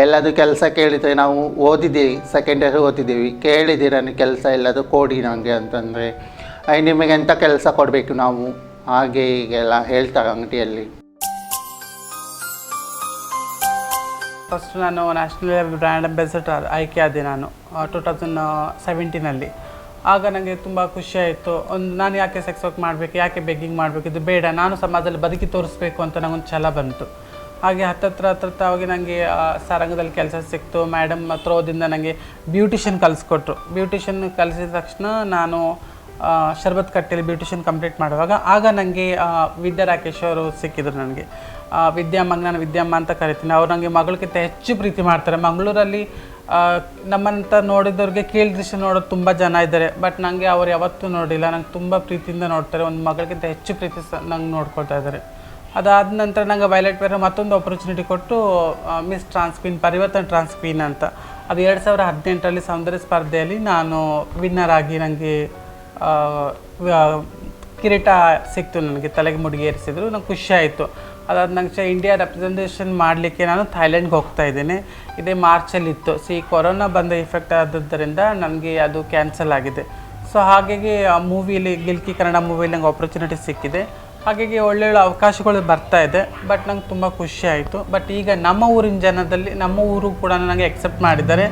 ಎಲ್ಲದು ಕೆಲಸ ಕೇಳಿದರೆ ನಾವು ಓದಿದ್ದೀವಿ, ಸೆಕೆಂಡ್ ಇಯರ್ ಓದಿದ್ದೀವಿ, ಕೇಳಿದ್ದೀವಿ ನನಗೆ ಕೆಲಸ ಎಲ್ಲದು ಕೊಡಿ ನನಗೆ ಅಂತಂದರೆ, ನಿಮಗೆ ಎಂಥ ಕೆಲಸ ಕೊಡಬೇಕು ನಾವು, ಹಾಗೆ ಹೀಗೆಲ್ಲ ಹೇಳ್ತಾರೆ ಅಂಗಡಿಯಲ್ಲಿ. ಫಸ್ಟ್ ನಾನು ನ್ಯಾಷನಲ್ ಲೆವೆಲ್ ಬ್ರ್ಯಾಂಡ್ ಅಂಬಾಸಿಡರ್ ಆಯ್ಕೆ ಆದೆ ನಾನು 2017. ಆಗ ನನಗೆ ತುಂಬ ಖುಷಿಯಾಯಿತು. ನಾನು ಯಾಕೆ ಸೆಕ್ಸ್ ವರ್ಕ್ ಮಾಡಬೇಕು, ಯಾಕೆ ಬೆಗ್ಗಿಂಗ್ ಮಾಡಬೇಕು, ಇದು ಬೇಡ, ನಾನು ಸಮಾಜದಲ್ಲಿ ಬದುಕಿ ತೋರಿಸ್ಬೇಕು ಅಂತ ನನಗೊಂದು ಛಲ ಬಂತು. ಹಾಗೆ ಹತ್ತತ್ರ ಹೋಗಿ ನನಗೆ ಸಾರಂಗದಲ್ಲಿ ಕೆಲಸ ಸಿಕ್ತು. ಮೇಡಮ್ ಥ್ರೋದಿಂದ ನನಗೆ ಬ್ಯೂಟಿಷಿಯನ್ ಕಲಿಸ್ಕೊಟ್ರು. ಬ್ಯೂಟಿಷಿಯನ್ ಕಲಿಸಿದ ತಕ್ಷಣ ನಾನು ಶರ್ಬತ್ ಕಟ್ಟೆಯಲ್ಲಿ ಬ್ಯೂಟಿಷಿಯನ್ ಕಂಪ್ಲೀಟ್ ಮಾಡುವಾಗ ಆಗ ನನಗೆ ವಿದ್ಯಾ ರಾಕೇಶ್ ಅವರು ಸಿಕ್ಕಿದ್ರು. ನನಗೆ ವಿದ್ಯಾಮ್ಮ, ನಾನು ವಿದ್ಯಾಮ್ಮ ಅಂತ ಕರಿತೀನಿ. ಅವ್ರು ನನಗೆ ಮಗಳಿಗಿಂತ ಹೆಚ್ಚು ಪ್ರೀತಿ ಮಾಡ್ತಾರೆ. ಮಂಗಳೂರಲ್ಲಿ ನಮ್ಮಂತ ನೋಡಿದವ್ರಿಗೆ ಕೀಳು ದೃಷ್ಟಿ ನೋಡೋದು ತುಂಬ ಜನ ಇದ್ದಾರೆ, ಬಟ್ ನನಗೆ ಅವ್ರು ಯಾವತ್ತೂ ನೋಡಿಲ್ಲ. ನಂಗೆ ತುಂಬ ಪ್ರೀತಿಯಿಂದ ನೋಡ್ತಾರೆ. ಒಂದು ಮಗಳಿಗಿಂತ ಹೆಚ್ಚು ಪ್ರೀತಿ ನಂಗೆ ನೋಡ್ಕೊಳ್ತಾ ಇದ್ದಾರೆ. ಅದಾದ ನಂತರ ನಂಗೆ ವೈಲೆಟ್ ಬೇರೆ ಮತ್ತೊಂದು ಆಪರ್ಚುನಿಟಿ ಕೊಟ್ಟು ಮಿಸ್ ಟ್ರಾನ್ಸ್ಕ್ವೀನ್, ಪರಿವರ್ತನ್ ಟ್ರಾನ್ಸ್ಕ್ವೀನ್ ಅಂತ, ಅದು 2018ರಲ್ಲಿ ಸೌಂದರ್ಯ ಸ್ಪರ್ಧೆಯಲ್ಲಿ ನಾನು ವಿನ್ನರ್ ಆಗಿ ನನಗೆ ಕಿರೀಟ ಸಿಕ್ತು. ನನಗೆ ತಲೆಗೆ ಮುಡಿಗೆ ಏರಿಸಿದ್ರು. ನಂಗೆ ಖುಷಿ ಆಯಿತು. ಅದಾದ ನಂಗೆ ಇಂಡಿಯಾ ರೆಪ್ರೆಸೆಂಟೇಷನ್ ಮಾಡಲಿಕ್ಕೆ ನಾನು ಥೈಲ್ಯಾಂಡ್ಗೆ ಹೋಗ್ತಾ ಇದ್ದೇನೆ. ಇದೇ ಮಾರ್ಚಲ್ಲಿತ್ತು. ಕೊರೋನಾ ಬಂದ ಇಫೆಕ್ಟ್ ಆದದ್ದರಿಂದ ನನಗೆ ಅದು ಕ್ಯಾನ್ಸಲ್ ಆಗಿದೆ. ಸೊ ಹಾಗಾಗಿ ಆ ಮೂವಿಲಿ ಗಿಲ್ಕಿ ಕನ್ನಡ ಮೂವಿಲಿ ನಂಗೆ ಆಪರ್ಚುನಿಟಿ ಸಿಕ್ಕಿದೆ. ಹಾಗಾಗಿ ಒಳ್ಳೊಳ್ಳೆ ಅವಕಾಶಗಳು ಬರ್ತಾ ಇದೆ. ಬಟ್ ನಂಗೆ ತುಂಬ ಖುಷಿ ಆಯಿತು. ಬಟ್ ಈಗ ನಮ್ಮ ಊರಿನ ಜನದಲ್ಲಿ, ನಮ್ಮ ಊರು ಕೂಡ ನನಗೆ ಎಕ್ಸೆಪ್ಟ್ ಮಾಡಿದ್ದಾರೆ.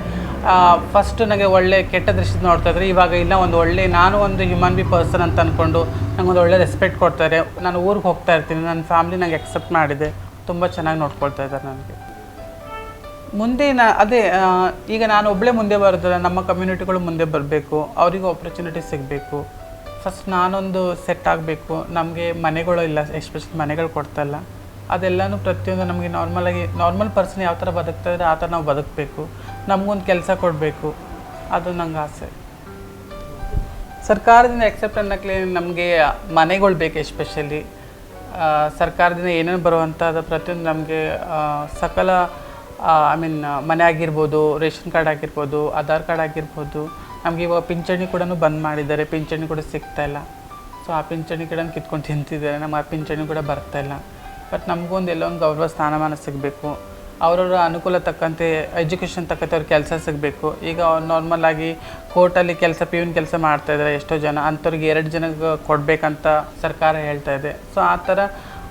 ಫಸ್ಟ್ ನನಗೆ ಒಳ್ಳೆ ಕೆಟ್ಟ ದೃಷ್ಟಿ ನೋಡ್ತಾ ಇದ್ದಾರೆ. ಇವಾಗ ಇಲ್ಲ, ಒಂದು ಒಳ್ಳೆ, ನಾನು ಒಂದು ಹ್ಯೂಮನ್ ಬಿ ಪರ್ಸನ್ ಅಂತ ಅಂದ್ಕೊಂಡು ನಂಗೊಂದು ಒಳ್ಳೆ ರೆಸ್ಪೆಕ್ಟ್ ಕೊಡ್ತಾರೆ. ನಾನು ಊರಿಗೆ ಹೋಗ್ತಾ ಇರ್ತೀನಿ, ನನ್ನ ಫ್ಯಾಮಿಲಿ ನಂಗೆ ಎಕ್ಸೆಪ್ಟ್ ಮಾಡಿದೆ, ತುಂಬ ಚೆನ್ನಾಗಿ ನೋಡ್ಕೊಳ್ತಾ ಇದ್ದಾರೆ ನನಗೆ. ಮುಂದೆ ಅದೇ ಈಗ ನಾನು ಒಬ್ಬಳೇ ಮುಂದೆ ಬರೋದಿಲ್ಲ, ನಮ್ಮ ಕಮ್ಯುನಿಟಿಗಳು ಮುಂದೆ ಬರಬೇಕು, ಅವರಿಗೂ ಆಪರ್ಚುನಿಟಿ ಸಿಗಬೇಕು. ಫಸ್ಟ್ ನಾನೊಂದು ಸೆಟ್ ಆಗಬೇಕು. ನಮಗೆ ಮನೆಗಳು ಇಲ್ಲ, ಎಸ್ಪೆಷಲಿ ಮನೆಗಳು ಕೊಡ್ತಾ ಇಲ್ಲ. ಅದೆಲ್ಲನೂ ಪ್ರತಿಯೊಂದು ನಮಗೆ ನಾರ್ಮಲ್ ಪರ್ಸನ್ ಯಾವ ಥರ ಬದುಕ್ತಾ ಇದ್ರೆ ಆ ಥರ ನಾವು ಬದುಕಬೇಕು. ನಮಗೊಂದು ಕೆಲಸ ಕೊಡಬೇಕು, ಅದು ನಂಗೆ ಆಸೆ. ಸರ್ಕಾರದಿಂದ ಎಕ್ಸೆಪ್ಟ್ ಅನ್ನೋಕ್ಕೆ ನಮಗೆ ಮನೆಗಳು ಬೇಕು. ಎಸ್ಪೆಷಲಿ ಸರ್ಕಾರದಿಂದ ಏನೇನು ಬರುವಂಥದ್ದು ಪ್ರತಿಯೊಂದು ನಮಗೆ ಸಕಲ ಮನೆ ಆಗಿರ್ಬೋದು, ರೇಷನ್ ಕಾರ್ಡ್ ಆಗಿರ್ಬೋದು, ಆಧಾರ್ ಕಾರ್ಡ್ ಆಗಿರ್ಬೋದು. ನಮಗೆ ಇವಾಗ ಪಿಂಚಣಿ ಕೂಡ ಬಂದ್ ಮಾಡಿದ್ದಾರೆ, ಪಿಂಚಣಿ ಕೂಡ ಸಿಗ್ತಾಯಿಲ್ಲ. ಸೊ ಆ ಪಿಂಚಣಿ ಕೂಡ ಕಿತ್ಕೊಂಡು ತಿಂತಿದ್ದಾರೆ, ನಮಗೆ ಆ ಪಿಂಚಣಿ ಕೂಡ ಬರ್ತಾಯಿಲ್ಲ. ಬಟ್ ನಮಗೊಂದು ಎಲ್ಲೊಂದು ಗೌರವ ಸ್ಥಾನಮಾನ ಸಿಗಬೇಕು. ಅವರವರ ಅನುಕೂಲ ತಕ್ಕಂತೆ, ಎಜುಕೇಷನ್ ತಕ್ಕಂತೆ ಅವ್ರಿಗೆ ಕೆಲಸ ಸಿಗಬೇಕು. ಈಗ ನಾರ್ಮಲಾಗಿ ಕೋರ್ಟಲ್ಲಿ ಕೆಲಸ, ಪಿಯೂನ್ ಕೆಲಸ ಮಾಡ್ತಾಯಿದ್ದಾರೆ ಎಷ್ಟೋ ಜನ, ಅಂಥವ್ರಿಗೆ 2 ಜನಕ್ಕೆ ಕೊಡಬೇಕಂತ ಸರ್ಕಾರ ಹೇಳ್ತಾ ಇದೆ. ಸೊ ಆ ಥರ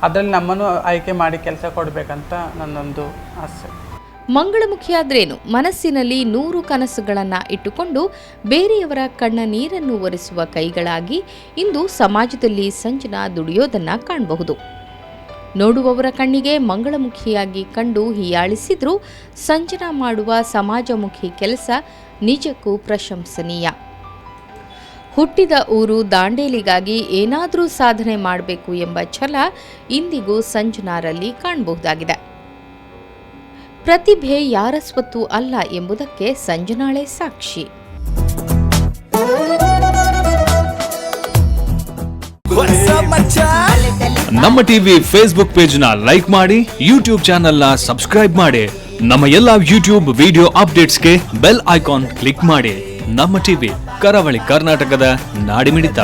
ಅದರಲ್ಲಿ ನಮ್ಮನ್ನು ಆಯ್ಕೆ ಮಾಡಿ ಕೆಲಸ ಕೊಡಬೇಕಂತ ನನ್ನೊಂದು ಆಸೆ. ಮಂಗಳಮುಖಿಯಾದ್ರೇನು, ಮನಸ್ಸಿನಲ್ಲಿ 100 ಕನಸುಗಳನ್ನು ಇಟ್ಟುಕೊಂಡು ಬೇರೆಯವರ ಕಣ್ಣ ನೀರನ್ನು ಒರೆಸುವ ಕೈಗಳಾಗಿ ಇಂದು ಸಮಾಜದಲ್ಲಿ ಸಂಜನಾ ದುಡಿಯೋದನ್ನು ಕಾಣಬಹುದು. ನೋಡುವವರ ಕಣ್ಣಿಗೆ ಮಂಗಳಮುಖಿಯಾಗಿ ಕಂಡು ಹೀಯಾಳಿಸಿದ್ರೂ ಸಂಜನಾ ಮಾಡುವ ಸಮಾಜಮುಖಿ ಕೆಲಸ ನಿಜಕ್ಕೂ ಪ್ರಶಂಸನೀಯ. ಹುಟ್ಟಿದ ಊರು ದಾಂಡೇಲಿಗಾಗಿ ಏನಾದರೂ ಸಾಧನೆ ಮಾಡಬೇಕು ಎಂಬ ಛಲ ಇಂದಿಗೂ ಸಂಜನಾರಲ್ಲಿ ಕಾಣಬಹುದಾಗಿದೆ. ಪ್ರತಿಭೆ ಯಾರ ಸ್ವತ್ತು ಅಲ್ಲ ಎಂಬುದಕ್ಕೆ ಸಂಜನಾಳೆ ಸಾಕ್ಷಿ. ನಮ್ಮ ಟಿವಿ ಫೇಸ್ಬುಕ್ ಪೇಜ್ ನ ಲೈಕ್ ಮಾಡಿ, ಯೂಟ್ಯೂಬ್ ಚಾನೆಲ್ ನ ಸಬ್ಸ್ಕ್ರೈಬ್ ಮಾಡಿ. ನಮ್ಮ ಎಲ್ಲಾ ಯೂಟ್ಯೂಬ್ ವಿಡಿಯೋ ಅಪ್ಡೇಟ್ಸ್ಗೆ ಬೆಲ್ ಐಕಾನ್ ಕ್ಲಿಕ್ ಮಾಡಿ. ನಮ್ಮ ಟಿವಿ, ಕರಾವಳಿ ಕರ್ನಾಟಕದ ನಾಡಿಮಿಡಿತ.